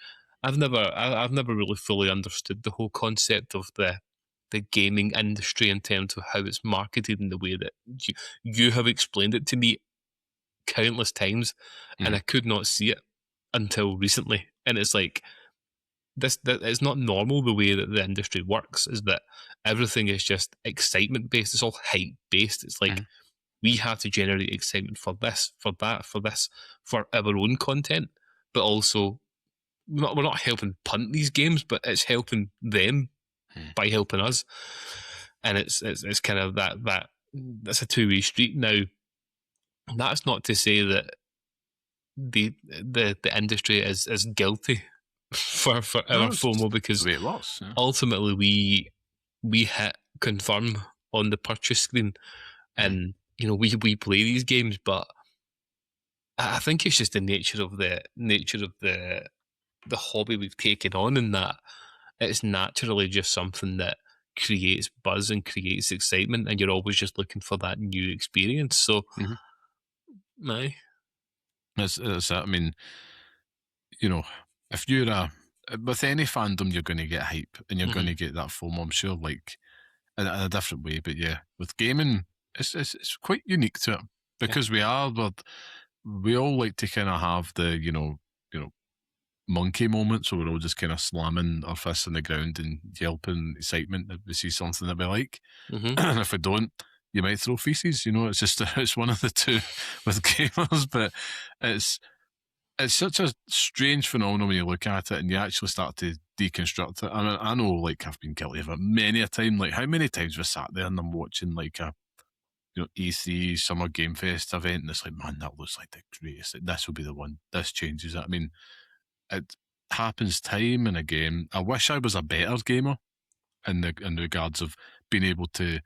I've never really fully understood the whole concept of the gaming industry in terms of how it's marketed in the way that you have explained it to me countless times, and I could not see it until recently. And it's like that it's not normal the way that the industry works. Is that everything is just excitement based? It's all hype based. It's like we have to generate excitement for this, for that, for this, for our own content, but also we're not helping punt these games, but it's helping them by helping us. And it's kind of that's a two-way street. Now, that's not to say that the industry is guilty for our FOMO, because the way it works. Yeah. ultimately we hit confirm on the purchase screen, and we play these games, but I think it's just the nature of the hobby we've taken on, in that it's naturally just something that creates buzz and creates excitement, and you're always just looking for that new experience. So, aye. That's it. I mean, if you're with any fandom, you're going to get hype and you're going to get that FOMO, I'm sure, like in a different way. But yeah, with gaming, it's quite unique to it, because we all like to kind of have the monkey moments, so we're all just kind of slamming our fists on the ground and yelping excitement that we see something that we like. And if we don't, you might throw feces. It's just it's one of the two with gamers. But it's such a strange phenomenon when you look at it and you actually start to deconstruct it. I mean, I know, like, I've been guilty of it many a time. Like, how many times we sat there and I'm watching like a E3 Summer Game Fest event, and it's like, man, that looks like the greatest. This will be the one. This changes it. I mean, it happens time and again. I wish I was a better gamer in regards of being able to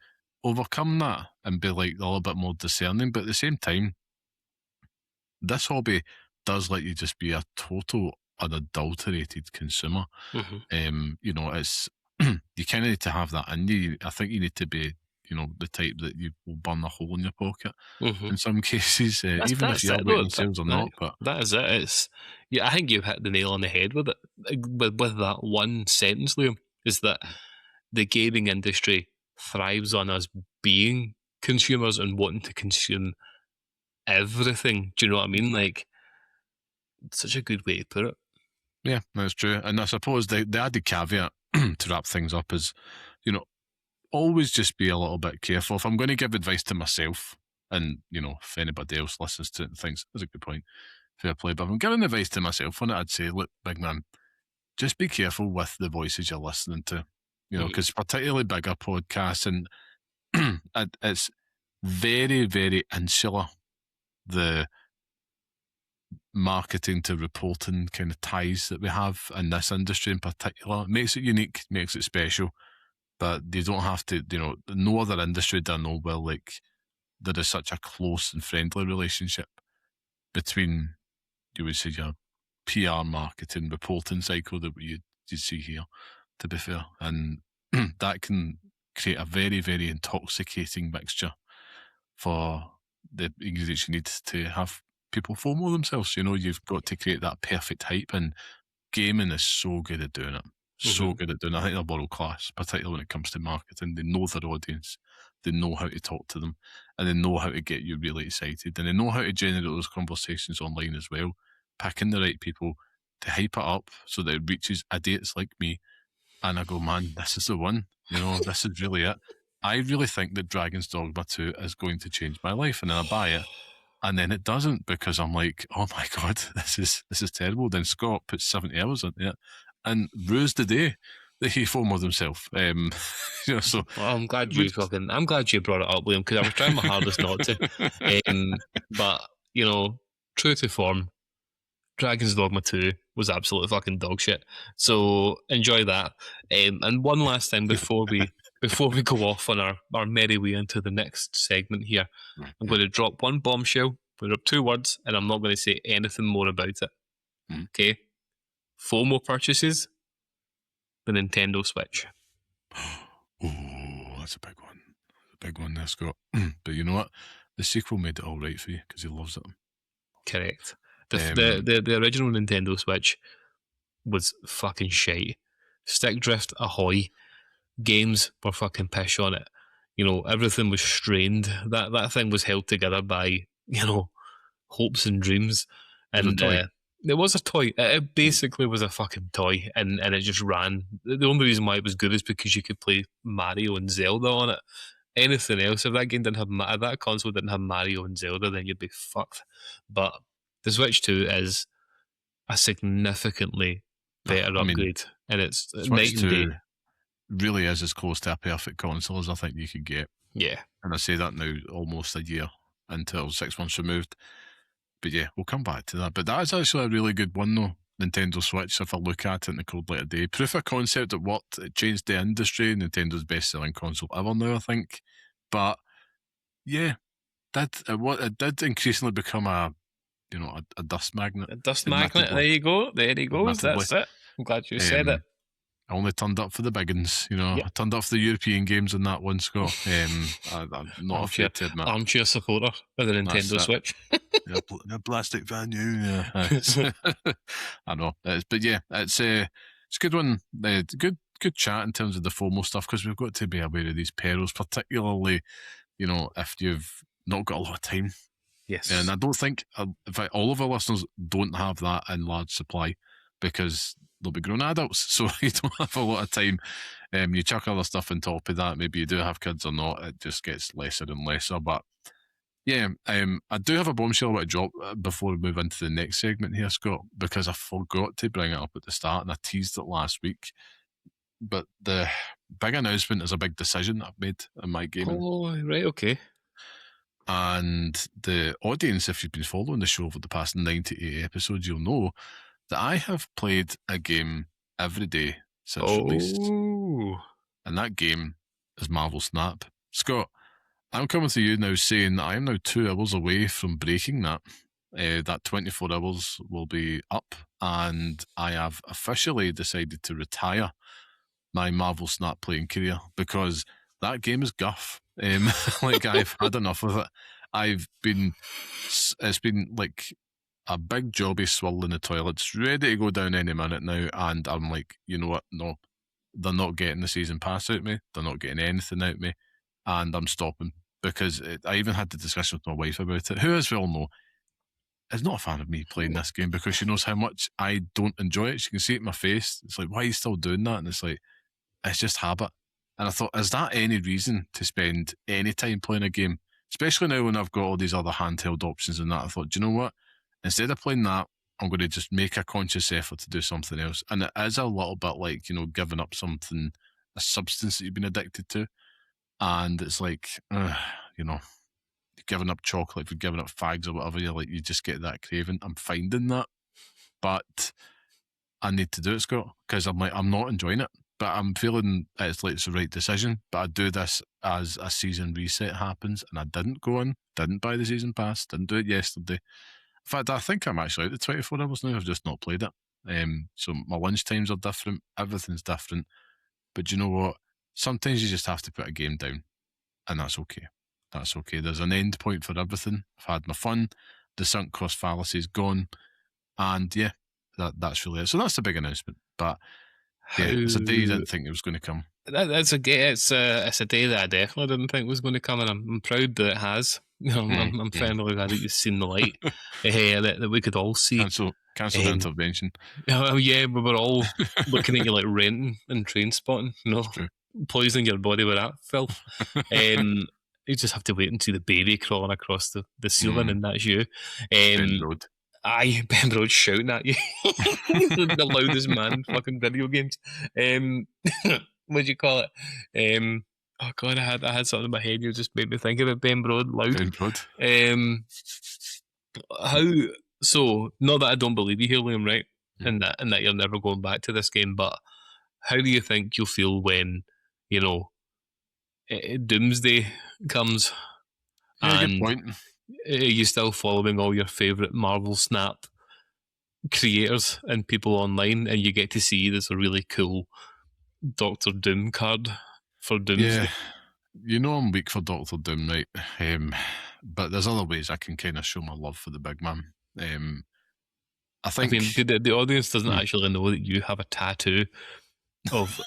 overcome that and be like a little bit more discerning. But at the same time, this hobby does let you just be a total unadulterated consumer. It's you kind of need to have that in you. I think you need to be the type that you will burn a hole in your pocket in some cases, even if you're waiting sales or not. But that is it. I think you hit the nail on the head with it. With that one sentence, Liam, is that the gaming industry thrives on us being consumers and wanting to consume everything. Do you know what I mean? Like, such a good way to put it. Yeah, that's true. And I suppose the added caveat to wrap things up is, always just be a little bit careful. If I'm going to give advice to myself, and if anybody else listens to it and thinks that's a good point, fair play. But if I'm giving advice to myself on it, I'd say, look, big man, just be careful with the voices you're listening to. Because particularly bigger podcasts, and it's very, very insular, the marketing to reporting kind of ties that we have in this industry in particular. It makes it unique, makes it special. But you don't have to, no other industry do I know well, like, there is such a close and friendly relationship between, you would say, your PR marketing reporting cycle that you see here, to be fair. And that can create a very, very intoxicating mixture for the ingredients you need to have people FOMO themselves. You've got to create that perfect hype, and gaming is so good at doing it. So good at doing it. I think they're world class, particularly when it comes to marketing. They know their audience, they know how to talk to them, and they know how to get you really excited, and they know how to generate those conversations online as well, picking the right people to hype it up so that it reaches idiots like me. And I go, man, this is the one. This is really it. I really think that Dragon's Dogma 2 is going to change my life, and then I buy it, and then it doesn't, because I'm like, oh my god, this is terrible. Then Scott puts 70 hours into it and rues the day that he FOMO'd himself. So well, I'm glad you brought it up, Liam, because I was trying my hardest not to. But true to form, Dragon's Dogma 2 was absolutely fucking dog shit. So enjoy that. And one last thing before we go off on our merry way into the next segment here, I'm going to drop one bombshell. I'm going to drop 2 words, and I'm not going to say anything more about it. Okay? FOMO purchases the Nintendo Switch. Oh, that's a big one. A big one there, Scott. But you know what? The sequel made it all right for you, because he loves it. Correct. The original Nintendo Switch was fucking shite. Stick drift ahoy. Games were fucking pish on it. Everything was strained. That thing was held together by, hopes and dreams. It was a And toy. it was a toy. It basically was a fucking toy, and it just ran. The only reason why it was good is because you could play Mario and Zelda on it. Anything else, if that game didn't have if that console didn't have Mario and Zelda, then you'd be fucked. But the Switch 2 is a significantly better I mean, upgrade, and it's Switch night and day. 2 really is as close to a perfect console as I think you could get. Yeah. And I say that now almost a year until 6 months removed. But yeah, we'll come back to that. But that is actually a really good one, though. Nintendo Switch, if I look at it in the cold light of day. Proof of concept, it worked. It changed the industry. Nintendo's best-selling console ever now, I think. But yeah, it did increasingly become a dust magnet. A dust magnet. There you go. There he goes. Admittedly. That's it. I'm glad you said it. I only turned up for the big uns, Yep. I turned up for the European games in that one, Scott. I'm not afraid to admit. Armchair supporter of the Nintendo Switch. A plastic venue. Yeah. I know. But yeah, it's a good one. Good chat in terms of the FOMO stuff, because we've got to be aware of these perils, particularly, if you've not got a lot of time. Yes. And I don't think, in fact, all of our listeners don't have that in large supply, because they'll be grown adults, so you don't have a lot of time. You chuck other stuff on top of that. Maybe you do have kids or not. It just gets lesser and lesser. But yeah, I do have a bombshell I want to drop before we move into the next segment here, Scott, because I forgot to bring it up at the start, and I teased it last week. But the big announcement is a big decision I've made in my gaming. Oh, right, okay. And the audience, if you've been following the show over the past 98 episodes, you'll know that I have played a game every day since release. And that game is Marvel Snap. Scott, I'm coming to you now saying that I am now 2 hours away from breaking that. That 24 hours will be up, and I have officially decided to retire my Marvel Snap playing career, because that game is guff. Like, I've had enough of it. It's been like a big jobby swirl in the toilets, ready to go down any minute now, and I'm like, you know what? No, they're not getting the season pass out of me. They're not getting anything out of me, and I'm stopping, because I even had the discussion with my wife about it, who, as we all know, is not a fan of me playing this game, because she knows how much I don't enjoy it. She can see it in my face. It's like, why are you still doing that? And it's like, it's just habit. And I thought, is that any reason to spend any time playing a game? Especially now when I've got all these other handheld options and that. I thought, do you know what? Instead of playing that, I'm going to just make a conscious effort to do something else. And it is a little bit like, giving up something, a substance that you've been addicted to. And it's like, you're giving up chocolate, if you're giving up fags or whatever, you just get that craving. I'm finding that. But I need to do it, Scott, because I'm not enjoying it. But I'm feeling it's like it's the right decision. But I do this as a season reset happens, and I didn't buy the season pass, didn't do it yesterday. In fact, I think I'm actually out the 24 hours now. I've just not played it. So my lunch times are different. Everything's different. But you know what? Sometimes you just have to put a game down, and that's okay. That's okay. There's an end point for everything. I've had my fun. The sunk cost fallacy is gone. And yeah, that's really it. So that's the big announcement. But yeah, it's a day you didn't think it was going to come. It's a day that I definitely didn't think was going to come, and I'm proud that it has. I'm finally glad that you've seen the light that we could all see. Cancel the intervention. Oh yeah, we were all looking at you like Renton and Train Spotting, poisoning your body with that filth. You just have to wait and see the baby crawling across the ceiling, and that's you. Ben Road. Aye, Ben Road shouting at you. The loudest man in fucking video games. What do you call it? Oh god, I had something in my head. You just made me think of it. Ben Road, loud. Ben Road. So not that I don't believe you here, Liam, right? And that you're never going back to this game, but how do you think you'll feel when, Doomsday comes? Yeah, and good point. Are you still following all your favourite Marvel Snap creators and people online, and you get to see there's a really cool Doctor Doom card for Doomsday? Yeah, I'm weak for Doctor Doom, right? But there's other ways I can kind of show my love for the big man. I think. The audience doesn't actually know that you have a tattoo of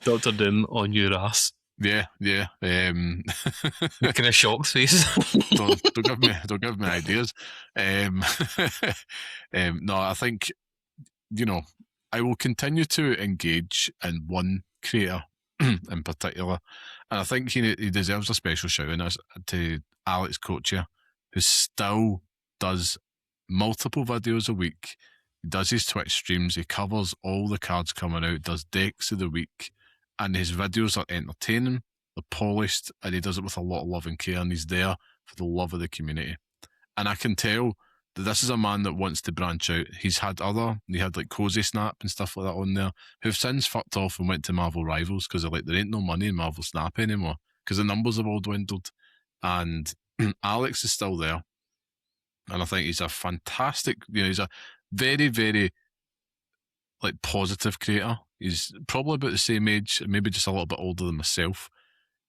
Doctor Doom on your ass. Yeah. Kind of shocked face. Don't give me ideas. No, I think, I will continue to engage in one creator in particular, and I think he deserves a special shout out to Alex Kochia, who still does multiple videos a week. He does his Twitch streams. He covers all the cards coming out. Does decks of the week, and his videos are entertaining. They're polished, and he does it with a lot of love and care. And he's there for the love of the community. And I can tell that this is a man that wants to branch out. He had like Cozy Snap and stuff like that on there, who've since fucked off and went to Marvel Rivals because they're like, there ain't no money in Marvel Snap anymore because the numbers have all dwindled. And Alex is still there. And I think he's a fantastic, he's a very, very like positive creator. He's probably about the same age, maybe just a little bit older than myself.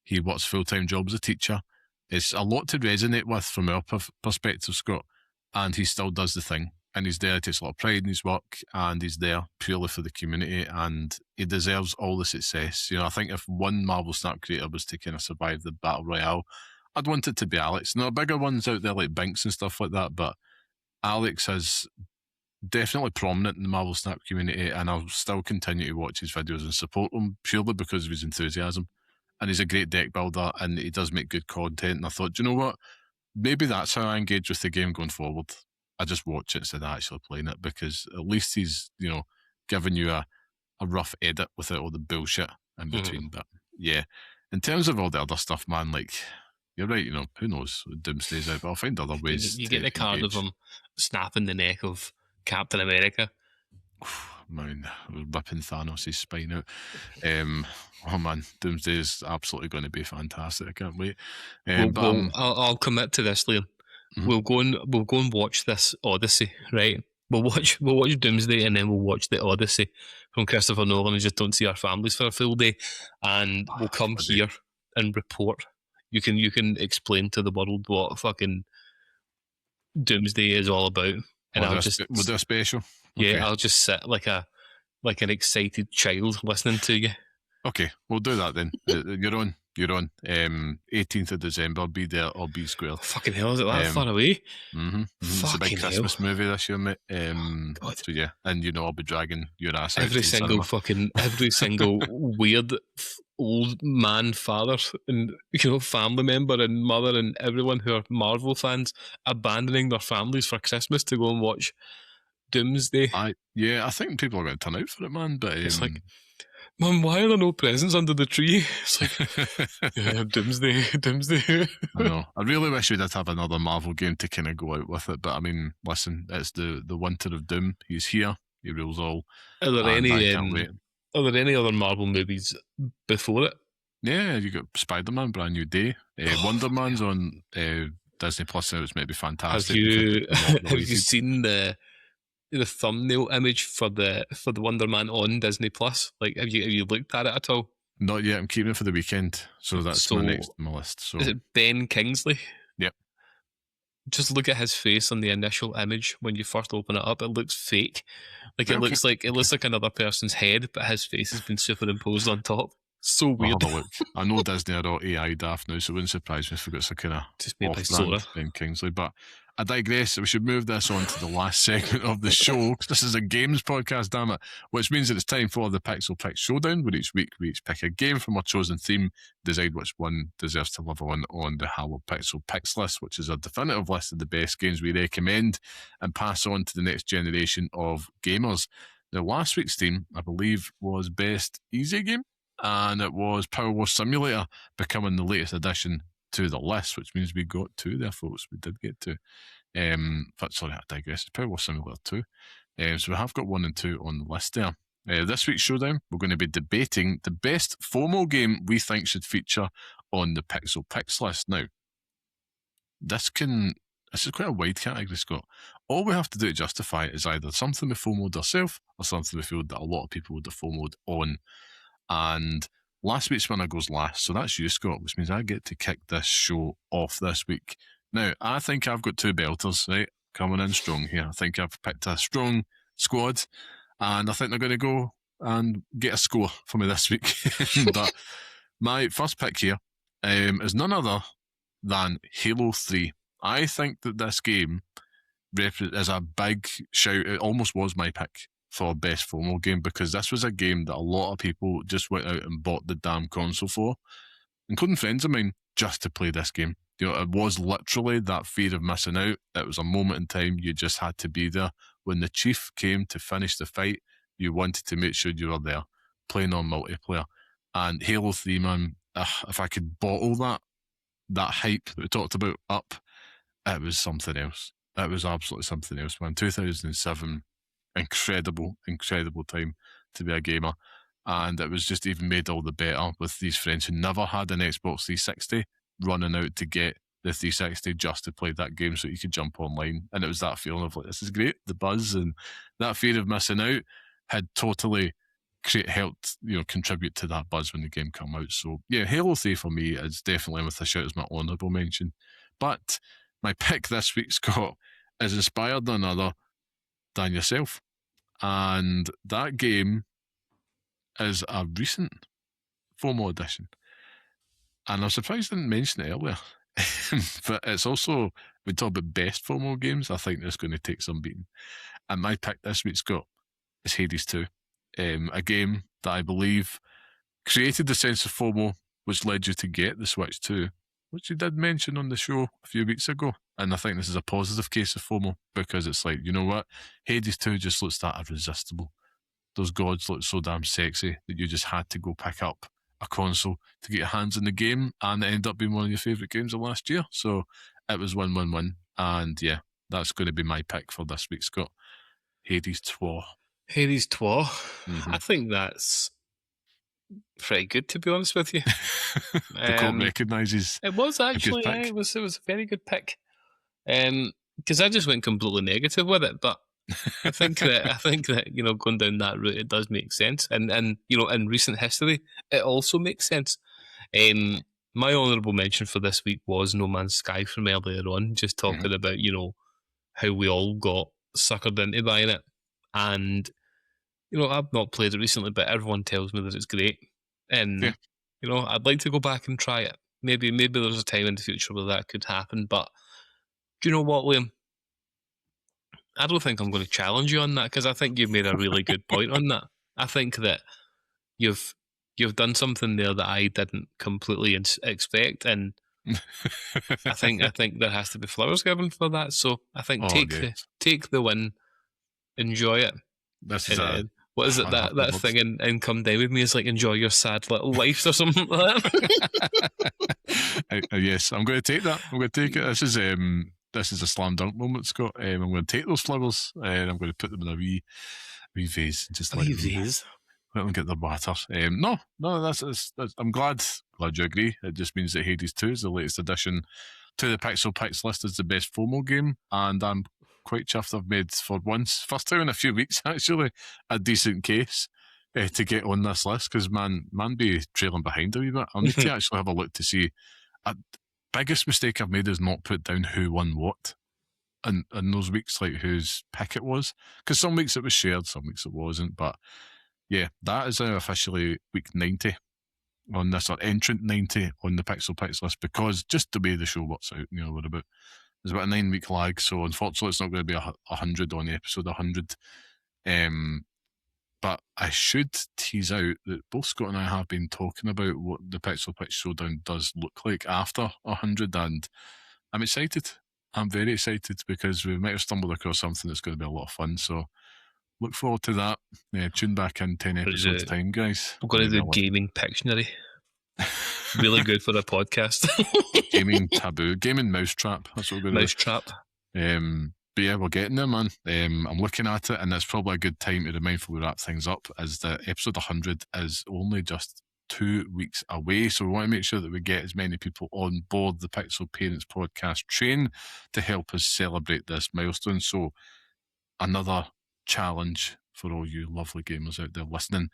He works full-time job as a teacher. It's a lot to resonate with from our perspective, Scott, and he still does the thing. And he's there, takes a lot of pride in his work, and he's there purely for the community, and he deserves all the success. I think if one Marvel Snap creator was to kind of survive the Battle Royale, I'd want it to be Alex. There are bigger ones out there like Binks and stuff like that, but Alex is definitely prominent in the Marvel Snap community, and I'll still continue to watch his videos and support him purely because of his enthusiasm. And he's a great deck builder, and he does make good content. And I thought, you know what? Maybe that's how I engage with the game going forward. I just watch it instead of actually playing it, because at least he's, giving you a rough edit without all the bullshit in between. But yeah, in terms of all the other stuff, man, like, you're right, who knows what Doomsday's out, but I'll find other ways. You get the card of him snapping the neck of Captain America. Man, ripping Thanos' spine out. Oh man, Doomsday is absolutely going to be fantastic. I can't wait. I'll commit to this, Liam. Mm-hmm. We'll go and watch this Odyssey, right? We'll watch Doomsday, and then we'll watch the Odyssey from Christopher Nolan, and just don't see our families for a full day. And we'll come here and report. You can explain to the world what fucking Doomsday is all about. And we'll do a special. Yeah, okay. I'll just sit like an excited child listening to you. Okay, we'll do that then. You're on. 18th of December. Be there or be square. Fucking hell, is it that far away? Mm-hmm. It's a big Christmas movie this year, mate. So yeah, and I'll be dragging your ass out every single weird old man father and family member and mother and everyone who are Marvel fans abandoning their families for Christmas to go and watch Doomsday. I think people are going to turn out for it, man. But it's like, Mum, why are there no presents under the tree? It's like, yeah, Doomsday. I know. I really wish we did have another Marvel game to kind of go out with it. But I mean, listen, it's the Winter of Doom. He's here. He rules all. Are there any other Marvel movies before it? Yeah, you got Spider-Man, Brand New Day. Wonder Man's on Disney Plus now. It's maybe fantastic. Have you seen the thumbnail image for the Wonder Man on Disney Plus? Like, have you looked at it at all? Not yet. I'm keeping it for the weekend, so that's my next on my list. So is it Ben Kingsley? Yep. Just look at his face on the initial image when you first open it up. It looks fake. Like it looks like another person's head, but his face has been superimposed on top. So weird. I'll have a look. I know Disney are all AI daft now, so it wouldn't surprise me if we got some kind of just made by Sora. Ben Kingsley, but I digress. We should move this on to the last segment of the show. This is a games podcast, damn it. Which means that it's time for the Pixel Pick Showdown, where each week we each pick a game from our chosen theme, decide which one deserves to live on the Hallowed Pixel Picks list, which is a definitive list of the best games we recommend and pass on to the next generation of gamers. Now, last week's theme, I believe, was Best Easy Game, and it was Power Wash Simulator becoming the latest addition to the list, which means we got two there, folks. We did get two. Sorry, I digress. It's Power Wash Simulator 2. So we have got 1 and 2 on the list there. This week's showdown, we're going to be debating the best FOMO game we think should feature on the Pixel Picks list. Now, this is quite a wide category, Scott. All we have to do to justify it is either something we FOMO'd ourselves or something we feel that a lot of people would have FOMO'd on. And last week's winner goes last, so that's you, Scott, which means I get to kick this show off this week. Now, I think I've got two belters, right, coming in strong here. I think I've picked a strong squad, and I think they're going to go and get a score for me this week. But My first pick here is none other than Halo 3. I think that this game is a big shout. It almost was my pick for best FOMO game because this was a game that a lot of people just went out and bought the damn console for, including friends of mine, just to play this game. It was literally that fear of missing out. It was a moment in time you just had to be there. When the chief came to finish the fight, you wanted to make sure you were there, playing on multiplayer. And Halo 3, man, if I could bottle that hype that we talked about up, it was something else. It was absolutely something else, man. 2007, incredible time to be a gamer. And it was just even made all the better with these friends who never had an Xbox 360 running out to get the 360 just to play that game so you could jump online. And it was that feeling of like, this is great. The buzz and that fear of missing out had totally helped contribute to that buzz when the game came out. So yeah, Halo 3 for me is definitely with a shout as my honourable mention. But my pick this week, Scott, is inspired none other than yourself. And that game is a recent FOMO edition. And I'm surprised I didn't mention it earlier. But it's also, we talk about best FOMO games, I think it's going to take some beating. And my pick this week, Scott, is Hades 2. A game that I believe created the sense of FOMO, which led you to get the Switch 2, which you did mention on the show a few weeks ago. And I think this is a positive case of FOMO because it's like, you know what? Hades 2 just looks that irresistible. Those gods look so damn sexy that you just had to go pick up a console to get your hands in the game, and it ended up being one of your favourite games of last year. So it was win-win-win. And yeah, that's going to be my pick for this week, Scott. Hades 2. Hades 2. I think that's pretty good, to be honest with you. The court recognises it was actually, yeah, it was a very good pick. Because I just went completely negative with it, but I think that going down that route, it does make sense, and in recent history, it also makes sense. My honourable mention for this week was No Man's Sky from earlier on, just talking about how we all got suckered into buying it, and I've not played it recently, but everyone tells me that it's great, and I'd like to go back and try it. Maybe there's a time in the future where that could happen, but do you know what, Liam? I don't think I'm going to challenge you on that because I think you've made a really good point on that. I think that you've done something there that I didn't completely expect, and I think there has to be flowers given for that. So I think take the win, enjoy it. This is what is it that thing in Come Down With Me is like enjoy your sad little life or something like that. Yes, I'm going to take that. I'm going to take it. This is a slam dunk moment, Scott. I'm going to take those flowers and I'm going to put them in a wee vase. Just let them get their batter. No, that's I'm glad you agree. It just means that Hades 2 is the latest addition to the Pixel Picks list as the best FOMO game, and I'm quite chuffed I've made, for once, first time in a few weeks actually, a decent case to get on this list, because man be trailing behind a wee bit. I'll need to actually have a look to see. Biggest mistake I've made is not put down who won what in those weeks, like whose pick it was, because some weeks it was shared, some weeks it wasn't. But yeah, that is officially week 90 on this, or entrant 90 on the Pixel Picks list, because just the way the show works out, there's about a 9-week lag, so unfortunately it's not going to be 100 on the episode 100. But I should tease out that both Scott and I have been talking about what the Pixel Pitch Showdown does look like after 100, and I'm excited. I'm very excited because we might have stumbled across something that's going to be a lot of fun. So look forward to that. Tune back in 10 episodes time, guys. We're going to do Gaming Pictionary. Really good for the podcast. Gaming Taboo. Gaming Mousetrap. That's what we're going to do. Mousetrap. But yeah, we're getting there, man. I'm looking at it, and it's probably a good time to remind before we wrap things up, as the episode 100 is only just 2 weeks away. So we want to make sure that we get as many people on board the Pixel Parents podcast train to help us celebrate this milestone. So another challenge for all you lovely gamers out there listening.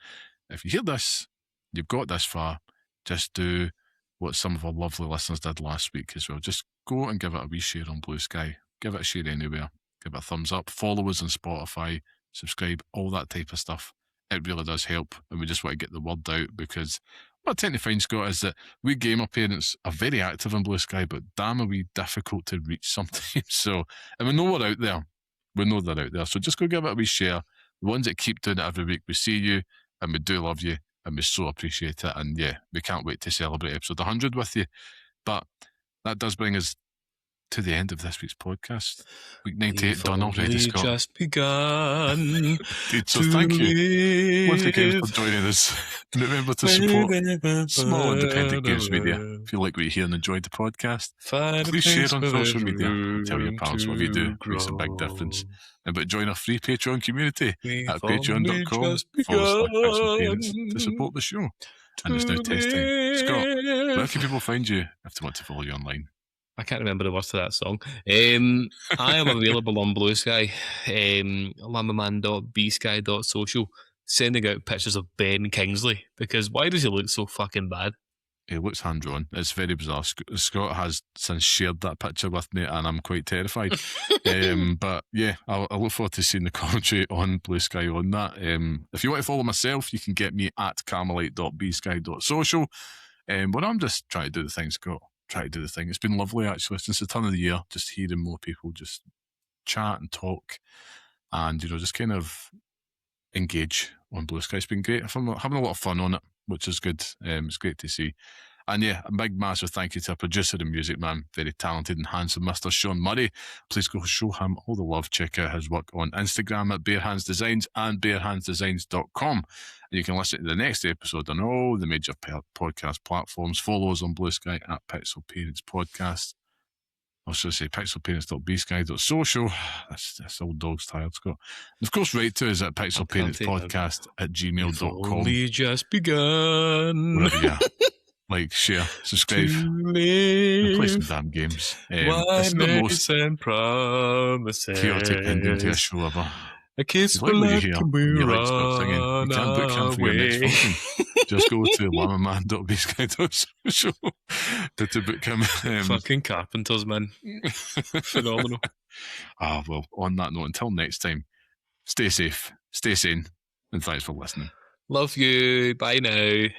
If you hear this, you've got this far, just do what some of our lovely listeners did last week as well. Just go and give it a wee share on Blue Sky. Give it a share anywhere. Give it a thumbs up. Follow us on Spotify. Subscribe. All that type of stuff. It really does help. And we just want to get the word out, because what I tend to find, Scott, is that we gamer parents are very active on Blue Sky, but damn are we difficult to reach sometimes. So, and we know we're out there. We know they're out there. So just go give it a wee share. The ones that keep doing it every week, we see you and we do love you and we so appreciate it. And yeah, we can't wait to celebrate episode 100 with you. But that does bring us to the end of this week's podcast. Week 98 done already, Scott. Just begun. Dude, so thank you once again for joining us. Remember to support small independent games media. If you like what you hear and enjoyed the podcast, please share on social media and tell your pals what you do. It makes a big difference. But join our free Patreon community at patreon.com/pixelparents to support the show. And it's now test time. Scott, where can people find you if they want to follow you online? I can't remember the words to that song. I am available on Blue Sky, llamaman.bsky.social, sending out pictures of Ben Kingsley, because why does he look so fucking bad? He looks hand-drawn. It's very bizarre. Scott has since shared that picture with me, and I'm quite terrified. But yeah, I look forward to seeing the commentary on Blue Sky on that. If you want to follow myself, you can get me at carmelite.bsky.social. But I'm just trying to do the thing, Scott. Try to do the thing. It's been lovely, actually, since the turn of the year, just hearing more people just chat and talk and, just kind of engage on Blue Sky. It's been great. I'm having a lot of fun on it, which is good. It's great to see. And yeah, a big, massive thank you to our producer and music man, very talented and handsome Mr. Sean Murray. Please go show him all the love. Check out his work on Instagram at barehandsdesigns and barehandsdesigns.com. And you can listen to the next episode on all the major podcast platforms. Follow us on Blue Sky at Pixel Parents Podcast. I was going to say pixelparents.bsky.social. That's old dog's tired, Scott. And of course, write to us at pixelparentspodcast@gmail.com. Only just begun. Wherever you are. Like, share, subscribe, and play some damn games. It's the most chaotic ending to a show ever. A kiss like will what you let hear. you You like Scott singing. You can't book him for your next away. function. Just go to llamaman.bsky.social to book him. Fucking carpenters, man. Phenomenal. Well, on that note, until next time, stay safe, stay sane, and thanks for listening. Love you. Bye now.